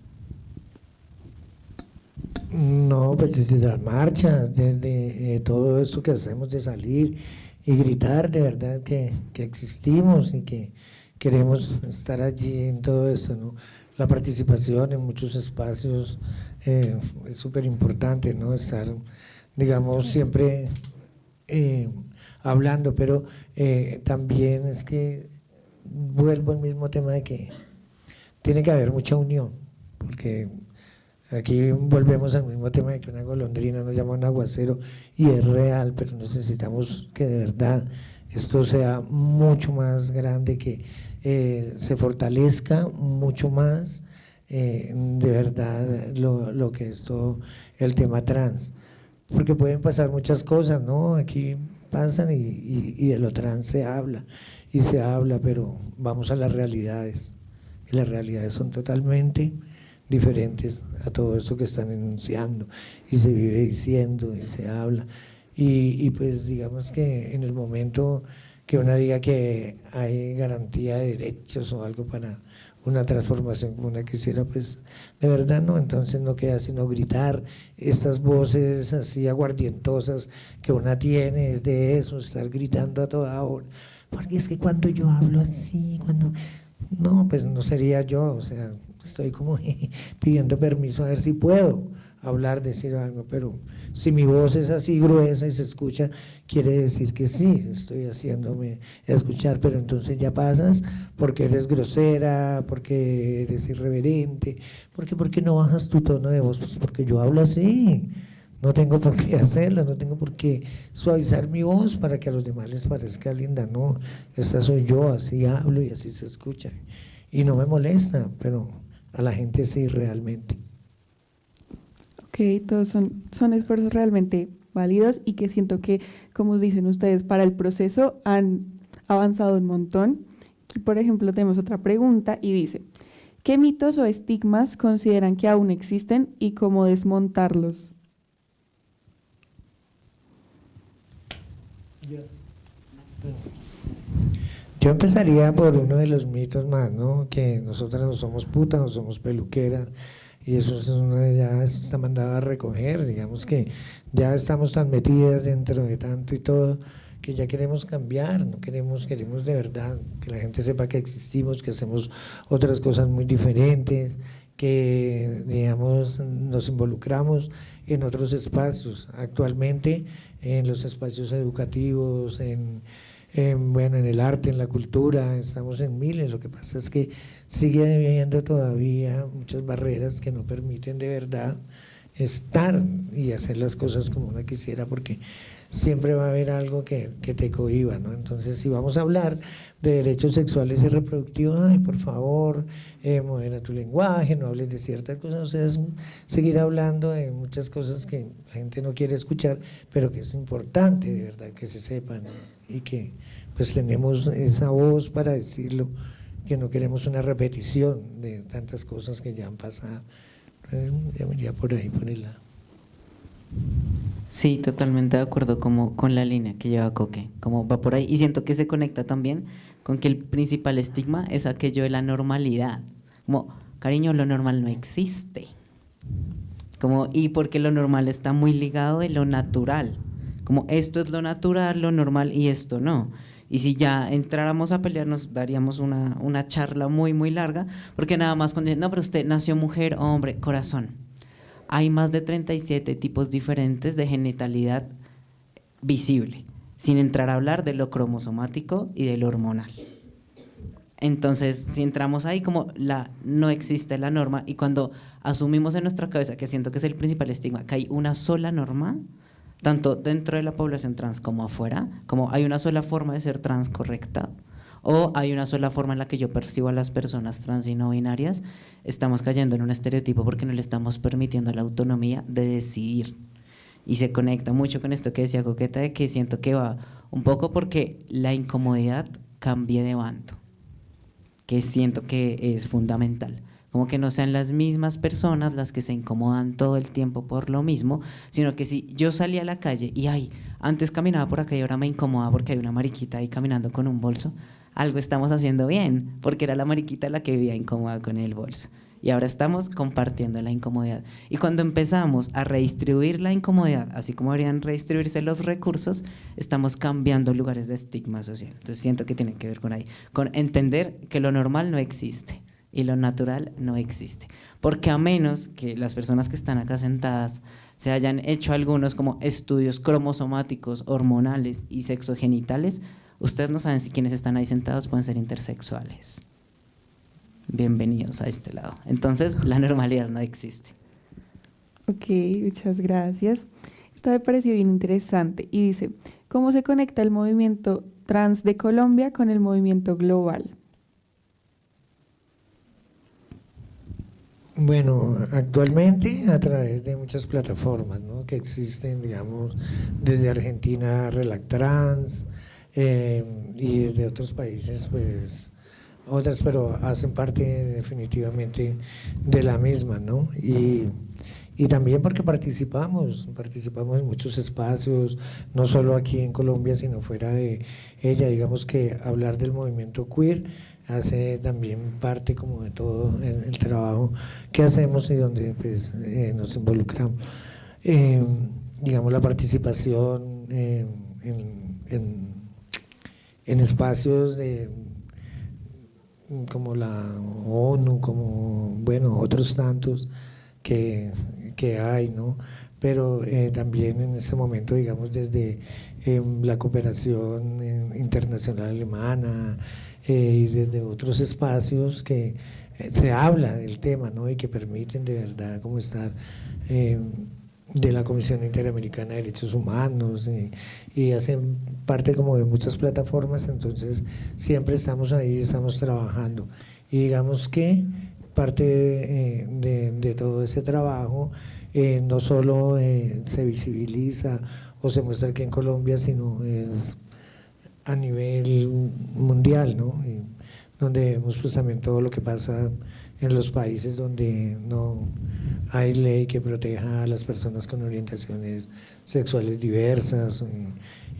No, pues desde las marchas, desde todo esto que hacemos de salir y gritar de verdad que existimos y que queremos estar allí en todo esto, ¿no? La participación en muchos espacios es súper importante, ¿no? Estar, digamos, siempre hablando, pero también es que vuelvo al mismo tema de que tiene que haber mucha unión, porque aquí volvemos al mismo tema de que una golondrina nos llama un aguacero, y es real, pero necesitamos que de verdad esto sea mucho más grande, que se fortalezca mucho más de verdad lo que es todo el tema trans, porque pueden pasar muchas cosas, ¿no? Aquí pasan y de lo trans se habla y se habla, pero vamos a las realidades, y las realidades son totalmente diferentes a todo eso que están enunciando y se vive diciendo y se habla, y pues digamos que en el momento que uno diga que hay garantía de derechos o algo para una transformación como una quisiera, pues de verdad no, entonces no queda sino gritar estas voces así aguardientosas que una tiene, es de eso, estar gritando a toda hora, porque es que cuando yo hablo así, no, pues no sería yo, o sea, estoy como pidiendo permiso a ver si puedo hablar, decir algo, pero si mi voz es así gruesa y se escucha, quiere decir que sí, estoy haciéndome escuchar, pero entonces ya pasas porque eres grosera, porque eres irreverente, ¿por qué no bajas tu tono de voz? Pues porque yo hablo así, no tengo por qué hacerlo, no tengo por qué suavizar mi voz para que a los demás les parezca linda, no, esta soy yo, así hablo y así se escucha, y no me molesta, pero a la gente sí realmente. Ok, todos son esfuerzos realmente válidos y que siento que, como dicen ustedes, para el proceso han avanzado un montón. Aquí, por ejemplo, tenemos otra pregunta y dice: ¿qué mitos o estigmas consideran que aún existen y cómo desmontarlos? Yo empezaría por uno de los mitos más, ¿no? Que nosotras no somos putas, no somos peluqueras, y eso ya está mandado a recoger, digamos que ya estamos tan metidas dentro de tanto y todo, que ya queremos cambiar, no queremos de verdad que la gente sepa que existimos, que hacemos otras cosas muy diferentes, que digamos nos involucramos en otros espacios, actualmente en los espacios educativos, bueno, en el arte, en la cultura, estamos en miles. Lo que pasa es que sigue habiendo todavía muchas barreras que no permiten de verdad estar y hacer las cosas como uno quisiera, porque siempre va a haber algo que te cohíba, ¿no? Entonces, si vamos a hablar de derechos sexuales y reproductivos, ay, por favor, modera tu lenguaje, no hables de ciertas cosas, o sea, es seguir hablando de muchas cosas que la gente no quiere escuchar, pero que es importante de verdad que se sepan y que pues tenemos esa voz para decirlo, que no queremos una repetición de tantas cosas que ya han pasado. Ya me iría por ahí, por el lado. Sí, totalmente de acuerdo como con la línea que lleva Coque, como va por ahí, y siento que se conecta también con que el principal estigma es aquello de la normalidad, como cariño, lo normal no existe, como, y porque lo normal está muy ligado de lo natural, como esto es lo natural, lo normal y esto no. Y si ya entráramos a pelear nos daríamos una charla muy muy larga, porque nada más cuando no, pero usted nació mujer o hombre, corazón. Hay más de 37 tipos diferentes de genitalidad visible, sin entrar a hablar de lo cromosomático y de lo hormonal. Entonces, si entramos ahí, como no existe la norma, y cuando asumimos en nuestra cabeza, que siento que es el principal estigma, que hay una sola norma, tanto dentro de la población trans como afuera, como hay una sola forma de ser trans correcta, o hay una sola forma en la que yo percibo a las personas trans y no binarias, estamos cayendo en un estereotipo porque no le estamos permitiendo la autonomía de decidir. Y se conecta mucho con esto que decía Coqueta, de que siento que va un poco porque la incomodidad cambie de bando, que siento que es fundamental. Como que no sean las mismas personas las que se incomodan todo el tiempo por lo mismo, sino que si yo salí a la calle y antes caminaba por acá y ahora me incomoda porque hay una mariquita ahí caminando con un bolso, algo estamos haciendo bien, porque era la mariquita la que vivía incómoda con el bolso. Y ahora estamos compartiendo la incomodidad. Y cuando empezamos a redistribuir la incomodidad, así como deberían redistribuirse los recursos, estamos cambiando lugares de estigma social. Entonces siento que tiene que ver con ahí, con entender que lo normal no existe y lo natural no existe. Porque a menos que las personas que están acá sentadas se hayan hecho algunos como estudios cromosomáticos, hormonales y sexogenitales, ustedes no saben si quienes están ahí sentados pueden ser intersexuales. Bienvenidos a este lado. Entonces, la normalidad no existe. Ok, muchas gracias. Esta me pareció bien interesante y dice, ¿cómo se conecta el movimiento trans de Colombia con el movimiento global? Bueno, actualmente a través de muchas plataformas, ¿no?, que existen, digamos, desde Argentina, Relactrans, y desde otros países, pues otras, pero hacen parte definitivamente de la misma, ¿no? Y también porque participamos en muchos espacios, no solo aquí en Colombia, sino fuera de ella. Digamos que hablar del movimiento queer hace también parte como de todo el trabajo que hacemos y donde pues nos involucramos. Digamos, la participación en espacios como la ONU, como bueno, otros tantos que hay, ¿no? Pero también en este momento, digamos, desde la cooperación internacional alemana y desde otros espacios que se habla del tema, ¿no?, y que permiten de verdad como estar de la Comisión Interamericana de Derechos Humanos y hacen parte como de muchas plataformas. Entonces siempre estamos ahí, estamos trabajando, y digamos que parte de todo ese trabajo no solo se visibiliza o se muestra aquí en Colombia, sino es a nivel mundial, ¿no?, y donde vemos pues también todo lo que pasa en los países donde no hay ley que proteja a las personas con orientaciones sexuales diversas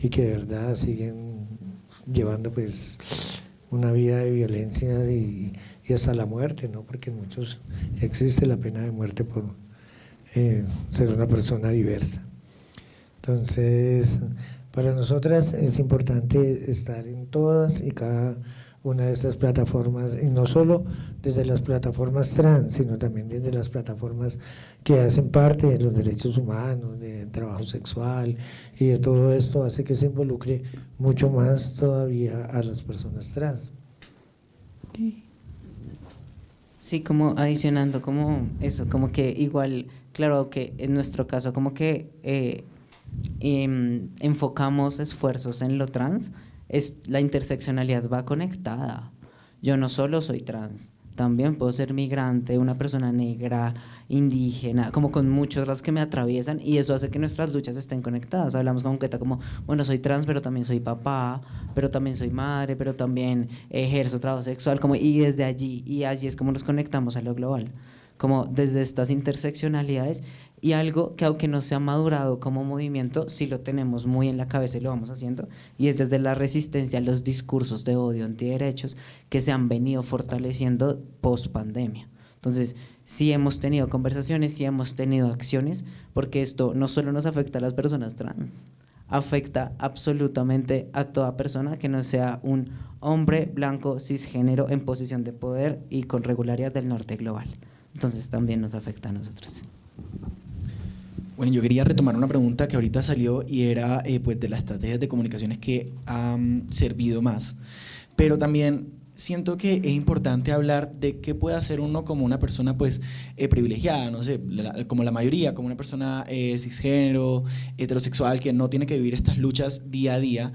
y que de verdad siguen llevando pues una vida de violencia y hasta la muerte, ¿no?, porque en muchos existe la pena de muerte por ser una persona diversa. Entonces, para nosotras es importante estar en todas y cada una de estas plataformas, y no solo desde las plataformas trans, sino también desde las plataformas que hacen parte de los derechos humanos, del trabajo sexual, y de todo esto hace que se involucre mucho más todavía a las personas trans. Sí, como adicionando como eso, como que igual, claro que en nuestro caso como que enfocamos esfuerzos en lo trans, la interseccionalidad va conectada. Yo no solo soy trans, también puedo ser migrante, una persona negra, indígena, como con muchos rasgos que me atraviesan, y eso hace que nuestras luchas estén conectadas. Hablamos con Coqueta como, bueno, soy trans, pero también soy papá, pero también soy madre, pero también ejerzo trabajo sexual, como, y desde allí, y allí es como nos conectamos a lo global, como desde estas interseccionalidades, y algo que aunque no se ha madurado como movimiento, sí lo tenemos muy en la cabeza y lo vamos haciendo, y es desde la resistencia a los discursos de odio antiderechos que se han venido fortaleciendo post pandemia. Entonces, sí hemos tenido conversaciones, sí hemos tenido acciones, porque esto no solo nos afecta a las personas trans, afecta absolutamente a toda persona que no sea un hombre blanco cisgénero en posición de poder y con regularidad del norte global. Entonces también nos afecta a nosotros. Bueno, yo quería retomar una pregunta que ahorita salió y era pues de las estrategias de comunicaciones que han servido más, pero también siento que es importante hablar de qué puede hacer uno como una persona pues privilegiada, no sé, como la mayoría, como una persona cisgénero, heterosexual, que no tiene que vivir estas luchas día a día.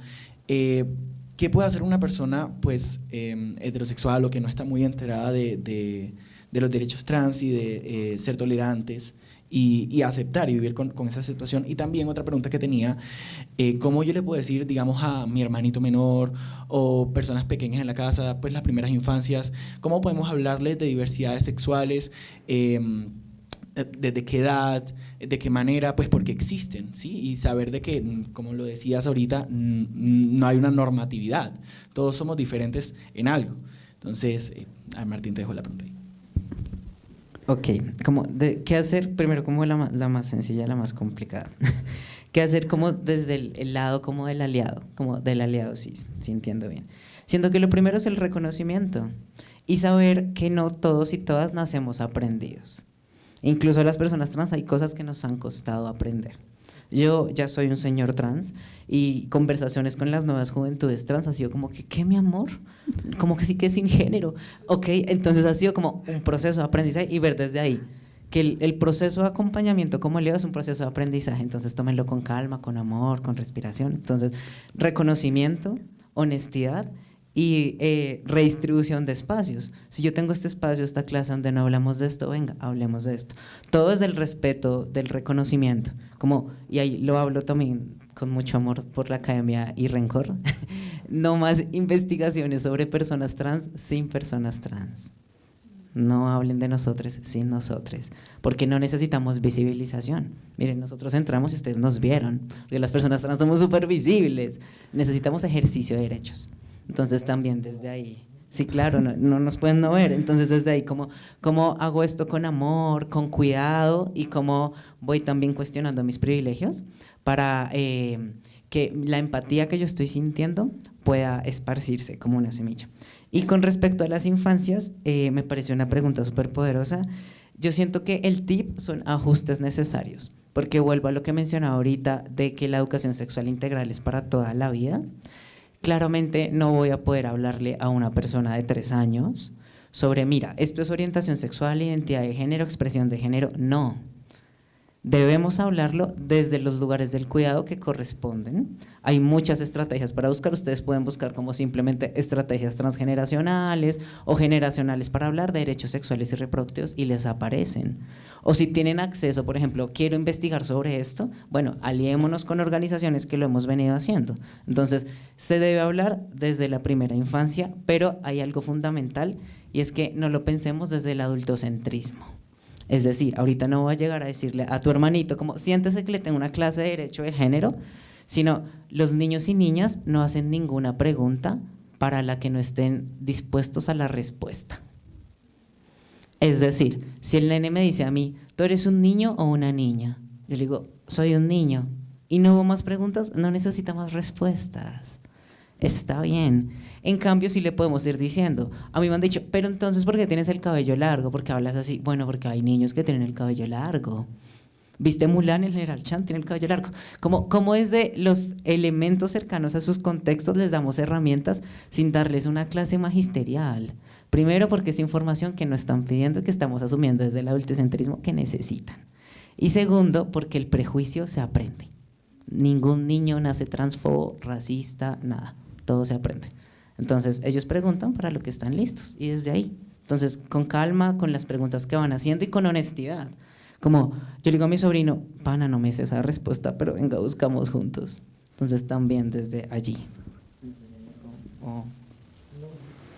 ¿Qué puede hacer una persona pues heterosexual o que no está muy enterada de los derechos trans y de ser tolerantes y aceptar y vivir con esa situación? Y también otra pregunta que tenía, ¿cómo yo le puedo decir, digamos, a mi hermanito menor o personas pequeñas en la casa, pues las primeras infancias, cómo podemos hablarles de diversidades sexuales, desde qué edad, de qué manera, pues porque existen, ¿sí? Y saber de que, como lo decías ahorita, no hay una normatividad, todos somos diferentes en algo. Entonces, Martín, te dejo la pregunta ahí. Ok, ¿qué hacer? Primero como la más sencilla, la más complicada. ¿Qué hacer como desde el lado como del aliado cis, si entiendo bien? Siento que lo primero es el reconocimiento y saber que no todos y todas nacemos aprendidos. Incluso las personas trans hay cosas que nos han costado aprender. Yo ya soy un señor trans y conversaciones con las nuevas juventudes trans ha sido como que, ¿qué, mi amor? Como que sí que es sin género. Ok, entonces ha sido como un proceso de aprendizaje y ver desde ahí que el proceso de acompañamiento como Leo es un proceso de aprendizaje, entonces tómenlo con calma, con amor, con respiración. Entonces, reconocimiento, honestidad y redistribución de espacios. Si yo tengo este espacio, esta clase donde no hablamos de esto, venga, hablemos de esto. Todo es del respeto, del reconocimiento. Y ahí lo hablo también con mucho amor por la academia y rencor. No más investigaciones sobre personas trans sin personas trans. No hablen de nosotros sin nosotros, porque no necesitamos visibilización. Miren, nosotros entramos y ustedes nos vieron, porque las personas trans somos súper visibles. Necesitamos ejercicio de derechos. Entonces también desde ahí, sí, claro, no nos pueden no ver. Entonces desde ahí, ¿cómo hago esto con amor, con cuidado y cómo voy también cuestionando mis privilegios para que la empatía que yo estoy sintiendo pueda esparcirse como una semilla? Y con respecto a las infancias, me pareció una pregunta súper poderosa. Yo siento que el tip son ajustes necesarios, porque vuelvo a lo que mencionaba ahorita de que la educación sexual integral es para toda la vida. Claramente no voy a poder hablarle a una persona de 3 años sobre, mira, esto es orientación sexual, identidad de género, expresión de género. No. Debemos hablarlo desde los lugares del cuidado que corresponden. Hay muchas estrategias para buscar. Ustedes pueden buscar como simplemente estrategias transgeneracionales o generacionales para hablar de derechos sexuales y reproductivos y les aparecen. O si tienen acceso, por ejemplo, quiero investigar sobre esto, bueno, aliémonos con organizaciones que lo hemos venido haciendo. Entonces, se debe hablar desde la primera infancia, pero hay algo fundamental y es que no lo pensemos desde el adultocentrismo. Es decir, ahorita no voy a llegar a decirle a tu hermanito como siéntese que le tengo una clase de derecho de género, sino los niños y niñas no hacen ninguna pregunta para la que no estén dispuestos a la respuesta. Es decir, si el nene me dice a mí, ¿tú eres un niño o una niña? Yo le digo, soy un niño. Y no hubo más preguntas, no necesita más respuestas. Está bien. En cambio, sí le podemos ir diciendo. A mí me han dicho, pero entonces, ¿por qué tienes el cabello largo? ¿Por qué hablas así? Bueno, porque hay niños que tienen el cabello largo. ¿Viste Mulan? El general Chan tiene el cabello largo. Como desde los elementos cercanos a sus contextos les damos herramientas sin darles una clase magisterial? Primero, porque es información que no están pidiendo, que estamos asumiendo desde el adultocentrismo que necesitan. Y segundo, porque el prejuicio se aprende. Ningún niño nace transfobo, racista, nada. Todo se aprende. Entonces, ellos preguntan para lo que están listos y desde ahí Entonces, con calma, con las preguntas que van haciendo y con honestidad. Como yo le digo a mi sobrino, pana, no me sé esa respuesta, pero venga, buscamos juntos. Entonces, también desde allí. Oh.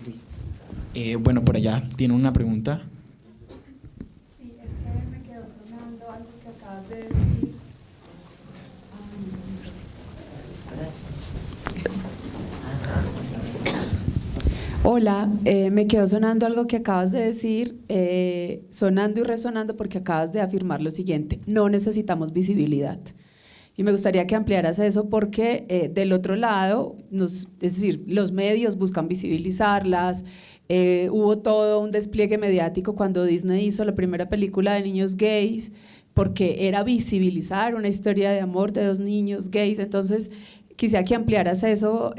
Listo. Bueno, por allá tiene una pregunta. Sí, es que me quedó sonando algo que acabas de decir. Hola, me quedó sonando algo que acabas de decir, sonando y resonando porque acabas de afirmar lo siguiente: no necesitamos visibilidad. Y me gustaría que ampliaras eso porque del otro lado, es decir, los medios buscan visibilizarlas. Hubo todo un despliegue mediático cuando Disney hizo la primera película de niños gays, porque era visibilizar una historia de amor de dos niños gays. Entonces, quisiera que ampliaras eso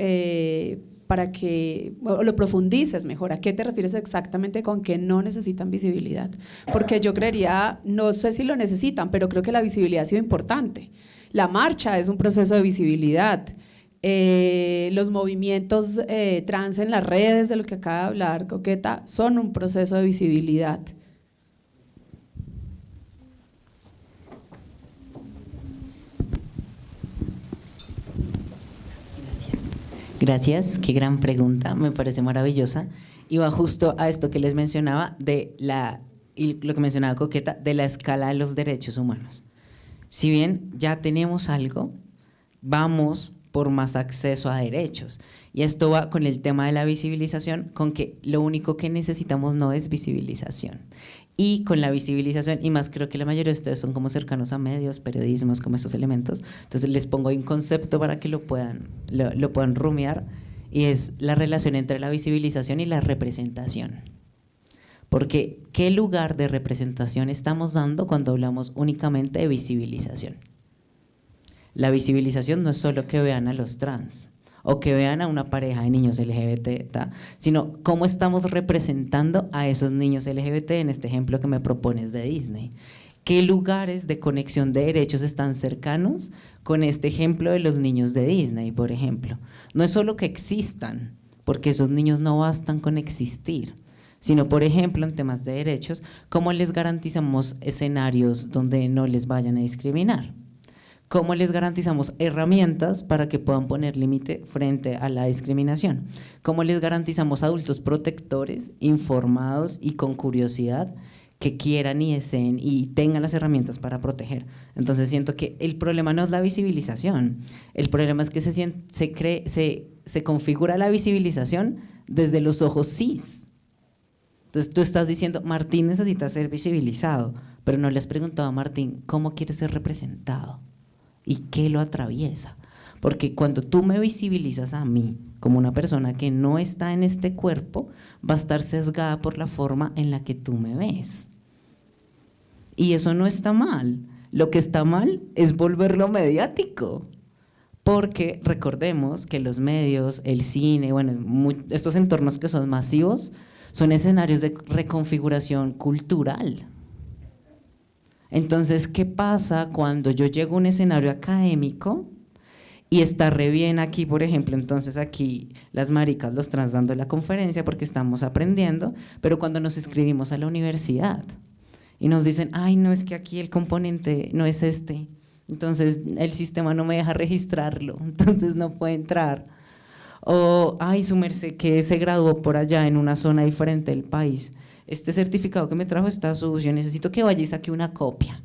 para que lo profundices mejor. ¿A qué te refieres exactamente con que no necesitan visibilidad? Porque yo creería, no sé si lo necesitan, pero creo que la visibilidad ha sido importante. La marcha es un proceso de visibilidad. Los movimientos trans en las redes, de lo que acaba de hablar Coqueta, son un proceso de visibilidad. Gracias, qué gran pregunta, me parece maravillosa. Y va justo a esto que les mencionaba y lo que mencionaba Coqueta, de la escala de los derechos humanos. Si bien ya tenemos algo, vamos por más acceso a derechos. Y esto va con el tema de la visibilización, con que lo único que necesitamos no es visibilización. Y con la visibilización, y más creo que la mayoría de ustedes son como cercanos a medios, periodismos, como estos elementos, entonces les pongo un concepto para que lo puedan rumiar, y es la relación entre la visibilización y la representación. Porque ¿qué lugar de representación estamos dando cuando hablamos únicamente de visibilización? La visibilización no es solo que vean a los trans o que vean a una pareja de niños LGBT, sino cómo estamos representando a esos niños LGBT en este ejemplo que me propones de Disney. ¿Qué lugares de conexión de derechos están cercanos con este ejemplo de los niños de Disney, por ejemplo? No es solo que existan, porque esos niños no bastan con existir, sino, por ejemplo, en temas de derechos, ¿cómo les garantizamos escenarios donde no les vayan a discriminar? ¿Cómo les garantizamos herramientas para que puedan poner límite frente a la discriminación? ¿Cómo les garantizamos adultos protectores, informados y con curiosidad, que quieran y deseen y tengan las herramientas para proteger? Entonces siento que el problema no es la visibilización, el problema es que se configura la visibilización desde los ojos cis. Entonces tú estás diciendo, Martín necesita ser visibilizado, pero no le has preguntado a Martín cómo quiere ser representado y qué lo atraviesa. Porque cuando tú me visibilizas a mí como una persona que no está en este cuerpo, va a estar sesgada por la forma en la que tú me ves. Y eso no está mal. Lo que está mal es volverlo mediático. Porque recordemos que los medios, el cine, bueno, estos entornos que son masivos, son escenarios de reconfiguración cultural. Entonces, ¿qué pasa cuando yo llego a un escenario académico y está re bien aquí, por ejemplo, entonces aquí las maricas, los trans dando la conferencia porque estamos aprendiendo, pero cuando nos inscribimos a la universidad y nos dicen, ay, no, es que aquí el componente no es este, entonces el sistema no me deja registrarlo, entonces no puede entrar. O, ay, su merced que se graduó por allá en una zona diferente del país, este certificado que me trajo está sucio, necesito que vaya y saque una copia.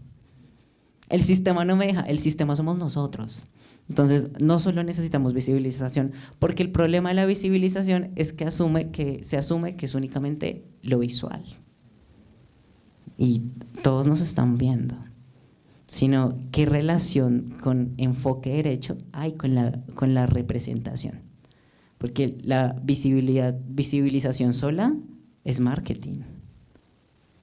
El sistema no me deja, el sistema somos nosotros. Entonces, no solo necesitamos visibilización, porque el problema de la visibilización es que se asume que es únicamente lo visual. Y todos nos están viendo. Sino, ¿qué relación con enfoque derecho hay con la representación? Porque la visibilización sola es marketing.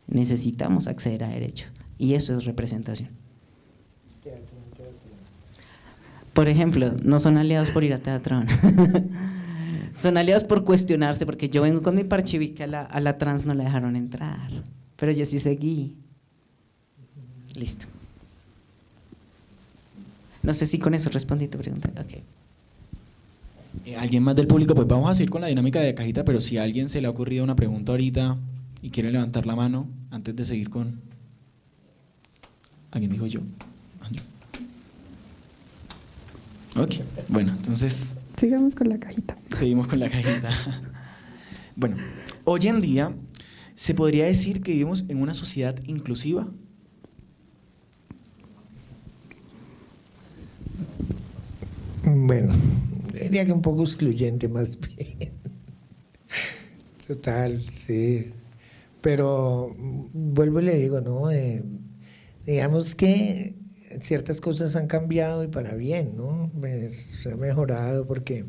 Necesitamos acceder a derecho y eso es representación. Por ejemplo, no son aliados por ir a Teatrón. Son aliados por cuestionarse, porque yo vengo con mi parchivique, a la trans no la dejaron entrar, pero yo sí seguí. Listo. No sé si con eso respondí tu pregunta. Okay. ¿Alguien más del público? Pues vamos a seguir con la dinámica de cajita, pero si a alguien se le ha ocurrido una pregunta ahorita, y quiere levantar la mano antes de seguir con... ¿Alguien dijo yo? Ok, bueno, entonces... Sigamos con la cajita. Seguimos con la cajita. Bueno, hoy en día, ¿se podría decir que vivimos en una sociedad inclusiva? Bueno, diría que un poco excluyente más bien. Total, sí. Pero vuelvo y le digo, ¿no? Digamos que ciertas cosas han cambiado y para bien, ¿no? Se ha mejorado porque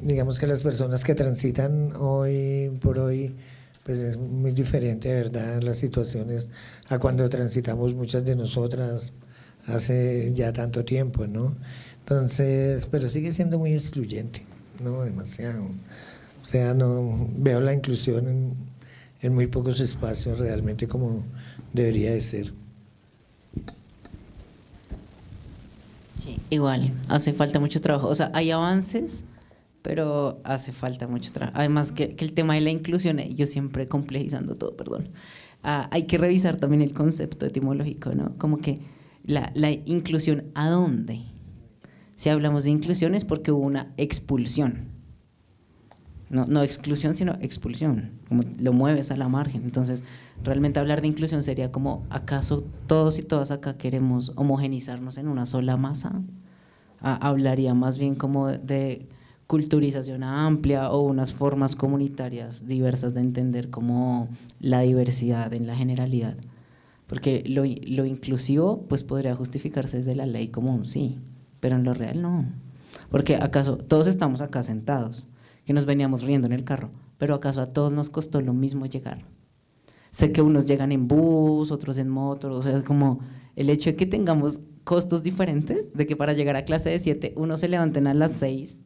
digamos que las personas que transitan hoy por hoy, pues es muy diferente, ¿verdad? Las situaciones a cuando transitamos muchas de nosotras hace ya tanto tiempo, ¿no? Entonces, pero sigue siendo muy excluyente, ¿no? Demasiado. O sea, no veo la inclusión en muy pocos espacios realmente como debería de ser. Sí, igual, hace falta mucho trabajo. O sea, hay avances, pero hace falta mucho trabajo. Además que el tema de la inclusión, yo siempre complejizando todo, perdón. Hay que revisar también el concepto etimológico, ¿no? Como que la inclusión, ¿a dónde? Si hablamos de inclusión es porque hubo una expulsión. No exclusión, sino expulsión, como lo mueves a la margen. Entonces, realmente hablar de inclusión sería como, ¿acaso todos y todas acá queremos homogenizarnos en una sola masa? Hablaría más bien como de culturización amplia o unas formas comunitarias diversas de entender como la diversidad en la generalidad. Porque lo inclusivo pues podría justificarse desde la ley como un sí, pero en lo real no. Porque ¿acaso todos estamos acá sentados, que nos veníamos riendo en el carro, pero acaso a todos nos costó lo mismo llegar? Sé que unos llegan en bus, otros en moto, o sea, es como el hecho de que tengamos costos diferentes, de que para llegar a clase de 7 unos se levanten a las 6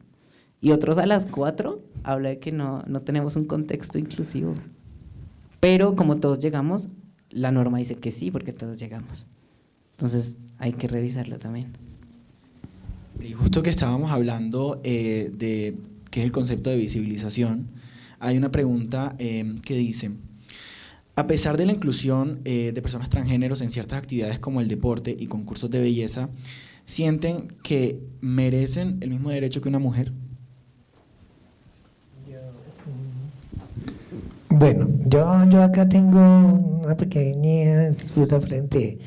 y otros a las 4, habla de que no tenemos un contexto inclusivo. Pero como todos llegamos, la norma dice que sí, porque todos llegamos. Entonces hay que revisarlo también. Y justo que estábamos hablando de qué es el concepto de visibilización, hay una pregunta que dice: a pesar de la inclusión de personas transgéneros en ciertas actividades como el deporte y concursos de belleza, ¿sienten que merecen el mismo derecho que una mujer? Bueno, yo acá tengo una pequeña disputa frente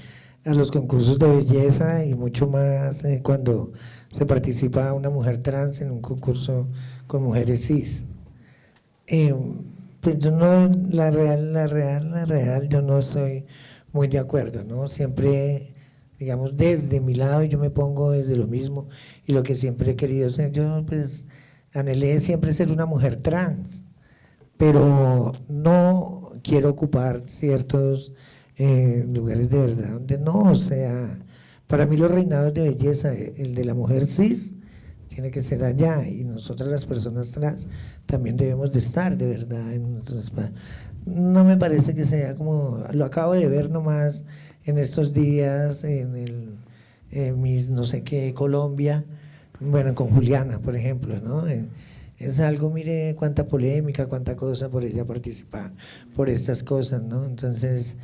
a los concursos de belleza y mucho más cuando se participa una mujer trans en un concurso con mujeres cis. Pues yo no, la real, yo no estoy muy de acuerdo, ¿no? Siempre, digamos, desde mi lado yo me pongo desde lo mismo y lo que siempre he querido ser. Yo pues anhelé siempre ser una mujer trans, pero no quiero ocupar ciertos lugares de verdad donde no, o sea, para mí los reinados de belleza, el de la mujer cis tiene que ser allá y nosotras las personas trans también debemos de estar de verdad en nuestro espacio. No me parece que sea como, lo acabo de ver nomás en estos días en Miss no sé qué Colombia, bueno, con Juliana, por ejemplo, ¿no? Es algo, mire cuánta polémica, cuánta cosa por ella participar, por estas cosas, ¿no? Entonces,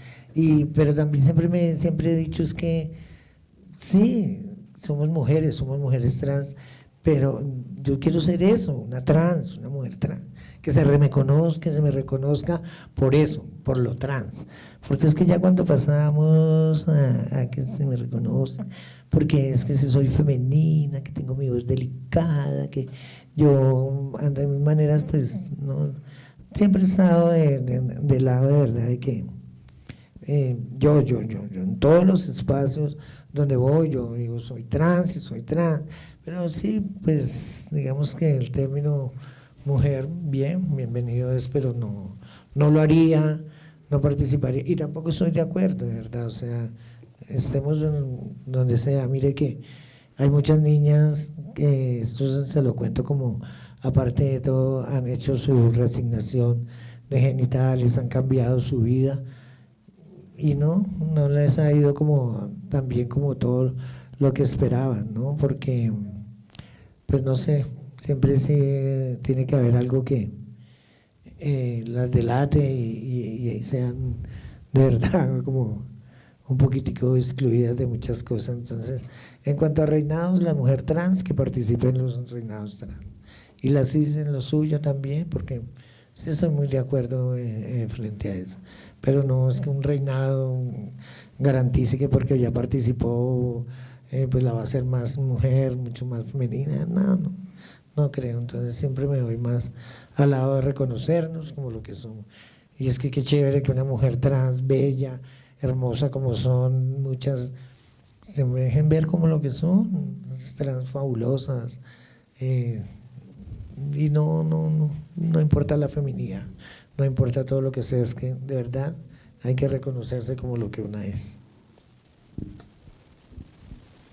pero también siempre he dicho es que sí, somos mujeres trans, pero yo quiero ser eso, una mujer trans, que se me reconozca por eso, por lo trans, porque es que ya cuando pasamos a que se me reconozca, porque es que si soy femenina, que tengo mi voz delicada, que yo ando de mis maneras, pues no, siempre he estado del lado de verdad de que yo en todos los espacios donde voy, yo digo soy trans, pero sí, pues digamos que el término mujer, bienvenido es, pero no lo haría, no participaría, y tampoco estoy de acuerdo, de verdad, o sea, estemos donde sea. Mire que hay muchas niñas que, esto se lo cuento como, aparte de todo, han hecho su reasignación de genitales, han cambiado su vida, y no les ha ido como tan bien como todo lo que esperaban, ¿no? Porque, pues no sé, siempre tiene que haber algo que las delate y sean de verdad como un poquitico excluidas de muchas cosas. Entonces, en cuanto a reinados, la mujer trans que participe en los reinados trans y la cis en lo suyo también, porque sí estoy muy de acuerdo frente a eso, pero no es que un reinado garantice que porque ya participó pues la va a hacer más mujer, mucho más femenina. No creo. Entonces siempre me voy más al lado de reconocernos como lo que somos. Y es que qué chévere que una mujer trans, bella, hermosa como son muchas, se me dejen ver como lo que son, trans fabulosas. Y no importa la feminidad, no importa todo lo que sea, es que de verdad hay que reconocerse como lo que una es.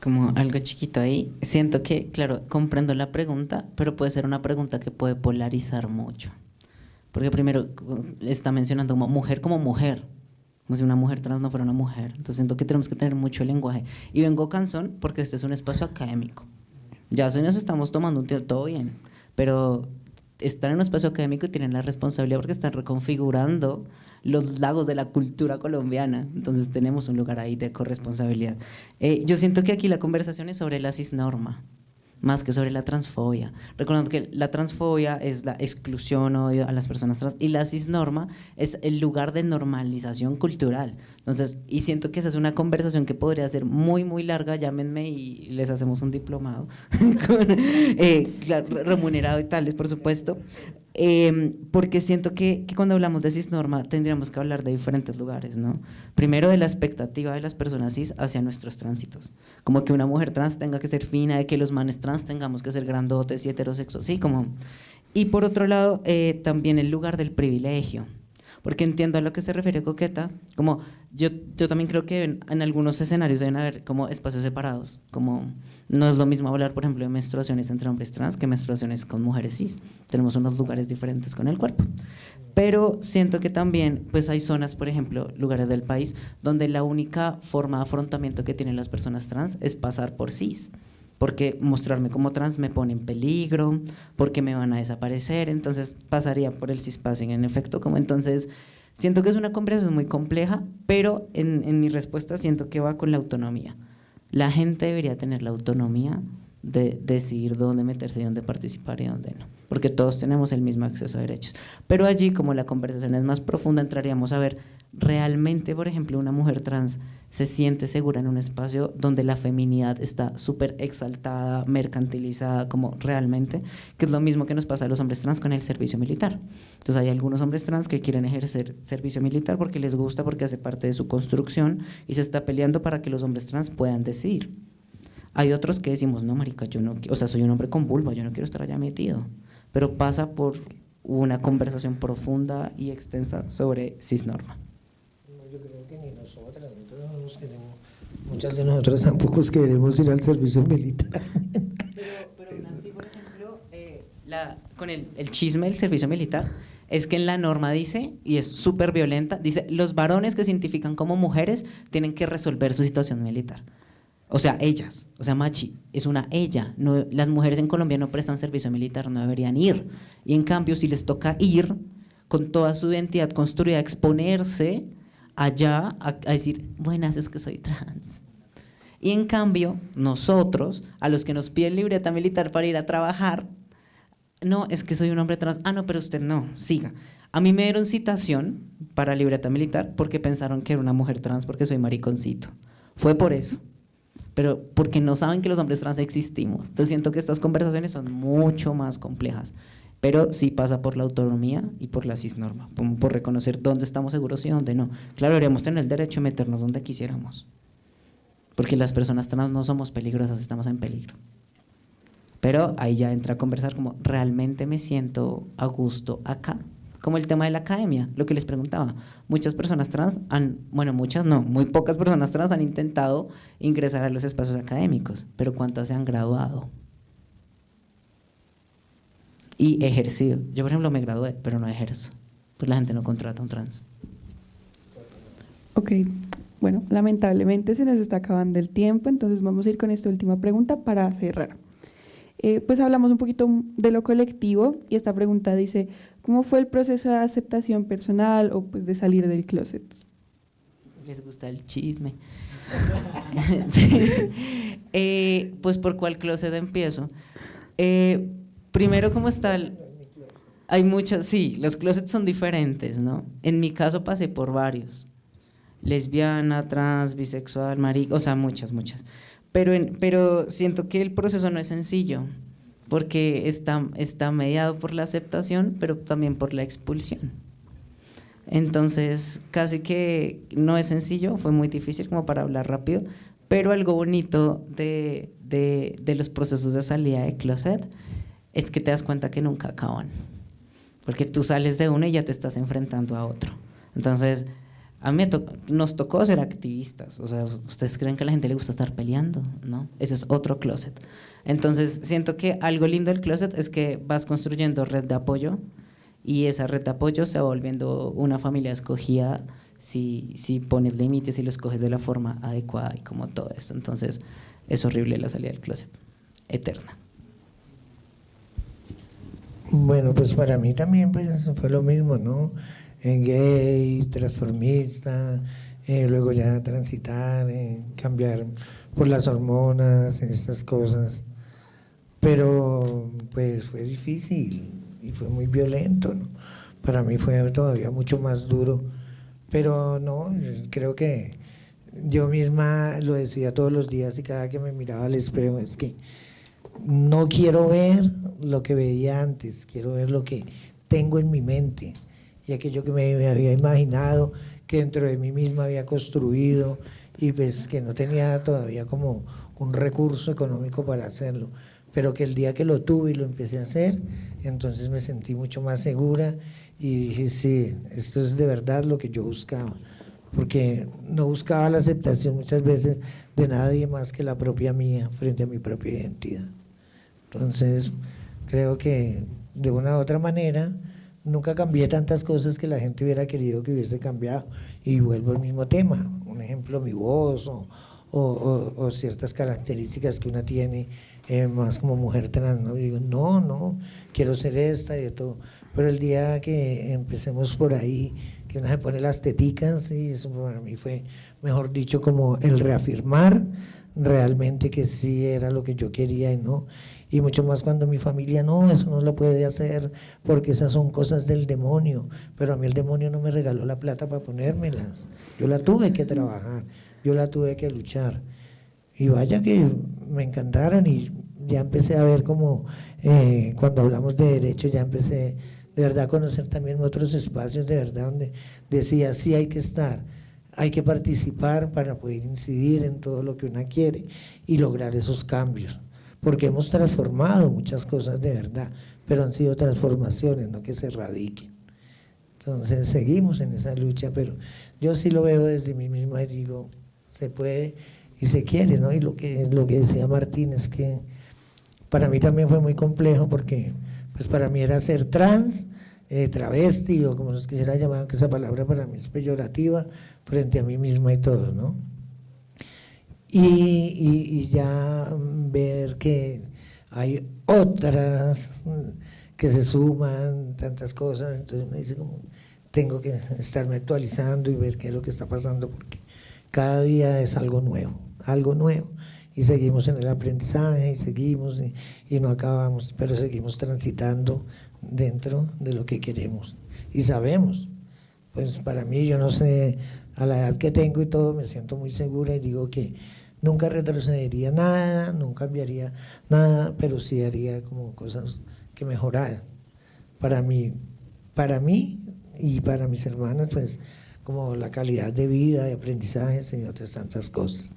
Como algo chiquito ahí, siento que, claro, comprendo la pregunta, pero puede ser una pregunta que puede polarizar mucho. Porque primero está mencionando como mujer, como si una mujer trans no fuera una mujer. Entonces siento que tenemos que tener mucho lenguaje. Y vengo cansón porque este es un espacio académico. Ya hoy nos estamos tomando un tiempo, todo bien, pero están en un espacio académico y tienen la responsabilidad porque están reconfigurando los lagos de la cultura colombiana. Entonces tenemos un lugar ahí de corresponsabilidad. Yo siento que aquí la conversación es sobre la cisnorma, más que sobre la transfobia. Recordando que la transfobia es la exclusión, odio a las personas trans, y la cisnorma es el lugar de normalización cultural. Entonces, y siento que esa es una conversación que podría ser muy, muy larga. Llámenme y les hacemos un diplomado, claro, remunerado y tales, por supuesto. Porque siento que cuando hablamos de cisnorma tendríamos que hablar de diferentes lugares, ¿no? Primero de la expectativa de las personas cis hacia nuestros tránsitos, como que una mujer trans tenga que ser fina, de que los manes trans tengamos que ser grandotes y heterosexuales, sí, como. Y por otro lado, también el lugar del privilegio, porque entiendo a lo que se refiere Coqueta, como yo también creo que en algunos escenarios deben haber como espacios separados, como no es lo mismo hablar, por ejemplo, de menstruaciones entre hombres trans que menstruaciones con mujeres cis. Tenemos unos lugares diferentes con el cuerpo. Pero siento que también pues hay zonas, por ejemplo, lugares del país donde la única forma de afrontamiento que tienen las personas trans es pasar por cis. Porque mostrarme como trans me pone en peligro, porque me van a desaparecer, entonces pasaría por el cispassing en efecto. Como entonces siento que es una conversación muy compleja, pero en mi respuesta siento que va con la autonomía. La gente debería tener la autonomía de decidir dónde meterse y dónde participar y dónde no, porque todos tenemos el mismo acceso a derechos. Pero allí, como la conversación es más profunda, entraríamos a ver realmente, por ejemplo, una mujer trans se siente segura en un espacio donde la feminidad está súper exaltada, mercantilizada, como realmente, que es lo mismo que nos pasa a los hombres trans con el servicio militar. Entonces hay algunos hombres trans que quieren ejercer servicio militar porque les gusta, porque hace parte de su construcción y se está peleando para que los hombres trans puedan decidir. Hay otros que decimos, no, marica, yo no, o sea, soy un hombre con vulva, yo no quiero estar allá metido. Pero pasa por una conversación profunda y extensa sobre cisnorma. Yo creo que ni nosotros no nos queremos, muchas de nosotras tampoco queremos ir al servicio militar. Pero aún así, por ejemplo, con el chisme del servicio militar, es que en la norma dice, y es súper violenta, dice, los varones que se identifican como mujeres tienen que resolver su situación militar. O sea, ellas, o sea, machi, es una ella. No, las mujeres en Colombia no prestan servicio militar, no deberían ir. Y en cambio, si les toca ir con toda su identidad construida, a exponerse allá, a decir, buenas, es que soy trans. Y en cambio, nosotros, a los que nos piden libreta militar para ir a trabajar, no, es que soy un hombre trans. Ah, no, pero usted no, siga. A mí me dieron citación para libreta militar porque pensaron que era una mujer trans porque soy mariconcito. Fue por eso. Pero porque no saben que los hombres trans existimos. Entonces siento que estas conversaciones son mucho más complejas, pero sí pasa por la autonomía y por la cisnorma, por reconocer dónde estamos seguros y dónde no. Claro, deberíamos tener el derecho a meternos donde quisiéramos, porque las personas trans no somos peligrosas, estamos en peligro. Pero ahí ya entra a conversar como, ¿realmente me siento a gusto acá? Como el tema de la academia, lo que les preguntaba. Muchas personas trans muy pocas personas trans han intentado ingresar a los espacios académicos, pero ¿cuántas se han graduado? Y ejercido. Yo, por ejemplo, me gradué, pero no ejerzo, pues la gente no contrata a un trans. Ok, bueno, lamentablemente se nos está acabando el tiempo, entonces vamos a ir con esta última pregunta para cerrar. Pues hablamos un poquito de lo colectivo y esta pregunta dice, ¿cómo fue el proceso de aceptación personal o pues de salir del closet? Les gusta el chisme. Sí. Pues ¿por cuál closet empiezo? Primero, ¿cómo está? Hay muchas, sí, los closets son diferentes, ¿no? En mi caso pasé por varios. Lesbiana, trans, bisexual, marica, o sea, muchas. Pero siento que el proceso no es sencillo, porque está mediado por la aceptación, pero también por la expulsión. Entonces, casi que no es sencillo, fue muy difícil como para hablar rápido, pero algo bonito de los procesos de salida de closet es que te das cuenta que nunca acaban, porque tú sales de uno y ya te estás enfrentando a otro. Entonces, a mí nos tocó ser activistas. O sea, ¿ustedes creen que a la gente le gusta estar peleando? ¿No? Ese es otro closet. Entonces, siento que algo lindo del closet es que vas construyendo red de apoyo y esa red de apoyo se va volviendo una familia escogida si pones límites y lo escoges de la forma adecuada y como todo esto. Entonces, es horrible la salida del closet. Eterna. Bueno, pues para mí también pues fue lo mismo, ¿no? Gay, transformista, luego ya transitar, cambiar por las hormonas, estas cosas. Pero pues fue difícil y fue muy violento, ¿no? Para mí fue todavía mucho más duro. Pero no, creo que yo misma lo decía todos los días y cada que me miraba al espejo, es que no quiero ver lo que veía antes, quiero ver lo que tengo en mi mente y aquello que me había imaginado, que dentro de mí misma había construido y pues que no tenía todavía como un recurso económico para hacerlo, pero que el día que lo tuve y lo empecé a hacer, entonces me sentí mucho más segura y dije, sí, esto es de verdad lo que yo buscaba, porque no buscaba la aceptación muchas veces de nadie más que la propia mía frente a mi propia identidad. Entonces, creo que de una u otra manera nunca cambié tantas cosas que la gente hubiera querido que hubiese cambiado. Y vuelvo al mismo tema, un ejemplo, mi voz o ciertas características que una tiene más como mujer trans, ¿no? Y digo, no, quiero ser esta y de todo. Pero el día que empecemos por ahí, que una se pone las teticas, y eso para mí fue, mejor dicho, como el reafirmar realmente que sí era lo que yo quería y no. Y mucho más cuando mi familia, no, eso no lo puede hacer porque esas son cosas del demonio, pero a mí el demonio no me regaló la plata para ponérmelas, yo la tuve que trabajar, yo la tuve que luchar, y vaya que me encantaron y ya empecé a ver como cuando hablamos de derechos, ya empecé de verdad a conocer también otros espacios de verdad donde decía, sí hay que estar, hay que participar para poder incidir en todo lo que una quiere y lograr esos cambios. Porque hemos transformado muchas cosas de verdad, pero han sido transformaciones, no que se erradiquen. Entonces seguimos en esa lucha, pero yo sí lo veo desde mí misma y digo, se puede y se quiere, ¿no? Y lo que decía Martín es que para mí también fue muy complejo porque pues para mí era ser trans, travesti o como nos quisiera llamar, aunque esa palabra para mí es peyorativa, frente a mí misma y todo, ¿no? Y ya ver que hay otras que se suman, tantas cosas, entonces me dice como tengo que estarme actualizando y ver qué es lo que está pasando porque cada día es algo nuevo y seguimos en el aprendizaje y seguimos y no acabamos, pero seguimos transitando dentro de lo que queremos y sabemos, pues para mí yo no sé, a la edad que tengo y todo me siento muy segura y digo que nunca retrocedería nada, no cambiaría nada, pero sí haría como cosas que mejoraran para mí y para mis hermanas, pues como la calidad de vida, de aprendizajes y otras tantas cosas.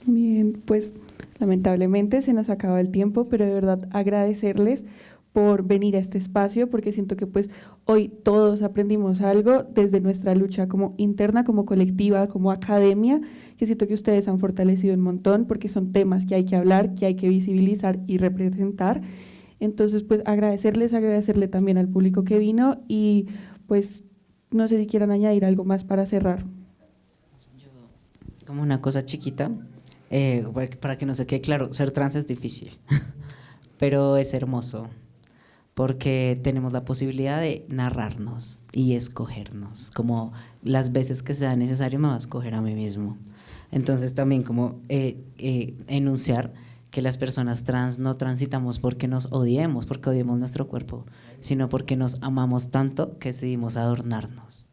Bien, pues lamentablemente se nos acaba el tiempo, pero de verdad agradecerles por venir a este espacio, porque siento que pues hoy todos aprendimos algo desde nuestra lucha como interna, como colectiva, como academia, que siento que ustedes han fortalecido un montón, porque son temas que hay que hablar, que hay que visibilizar y representar. Entonces, pues agradecerle también al público que vino y pues no sé si quieran añadir algo más para cerrar. Como una cosa chiquita, para que no se quede claro, ser trans es difícil, pero es hermoso. porque tenemos la posibilidad de narrarnos y escogernos, como las veces que sea necesario me voy a escoger a mí mismo. Entonces también como enunciar que las personas trans no transitamos porque nos odiemos, porque odiemos nuestro cuerpo, sino porque nos amamos tanto que decidimos adornarnos.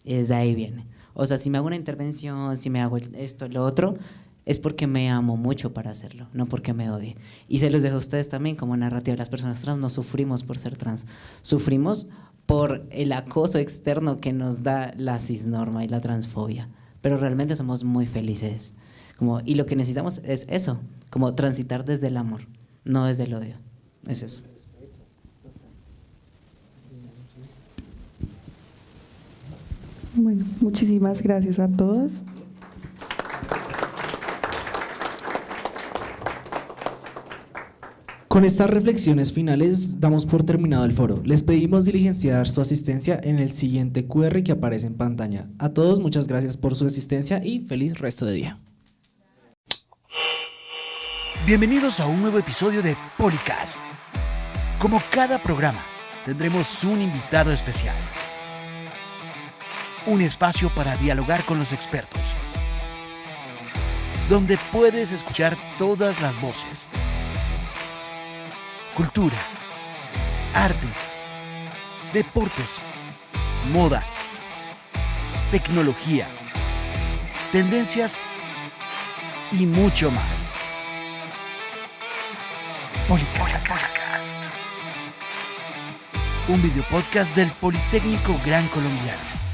Y desde ahí viene. O sea, si me hago una intervención, si me hago esto, lo otro, es porque me amo mucho para hacerlo, no porque me odie. Y se los dejo a ustedes también como narrativa. Las personas trans no sufrimos por ser trans, sufrimos por el acoso externo que nos da la cisnorma y la transfobia. Pero realmente somos muy felices. Y lo que necesitamos es eso, como transitar desde el amor, no desde el odio. Es eso. Bueno, muchísimas gracias a todos. Con estas reflexiones finales damos por terminado el foro. Les pedimos diligenciar su asistencia en el siguiente QR que aparece en pantalla. A todos muchas gracias por su asistencia y feliz resto de día. Bienvenidos a un nuevo episodio de Policast. Como cada programa, tendremos un invitado especial. Un espacio para dialogar con los expertos, donde puedes escuchar todas las voces. Cultura, arte, deportes, moda, tecnología, tendencias y mucho más. Policast. Un videopodcast del Politécnico Gran Colombiano.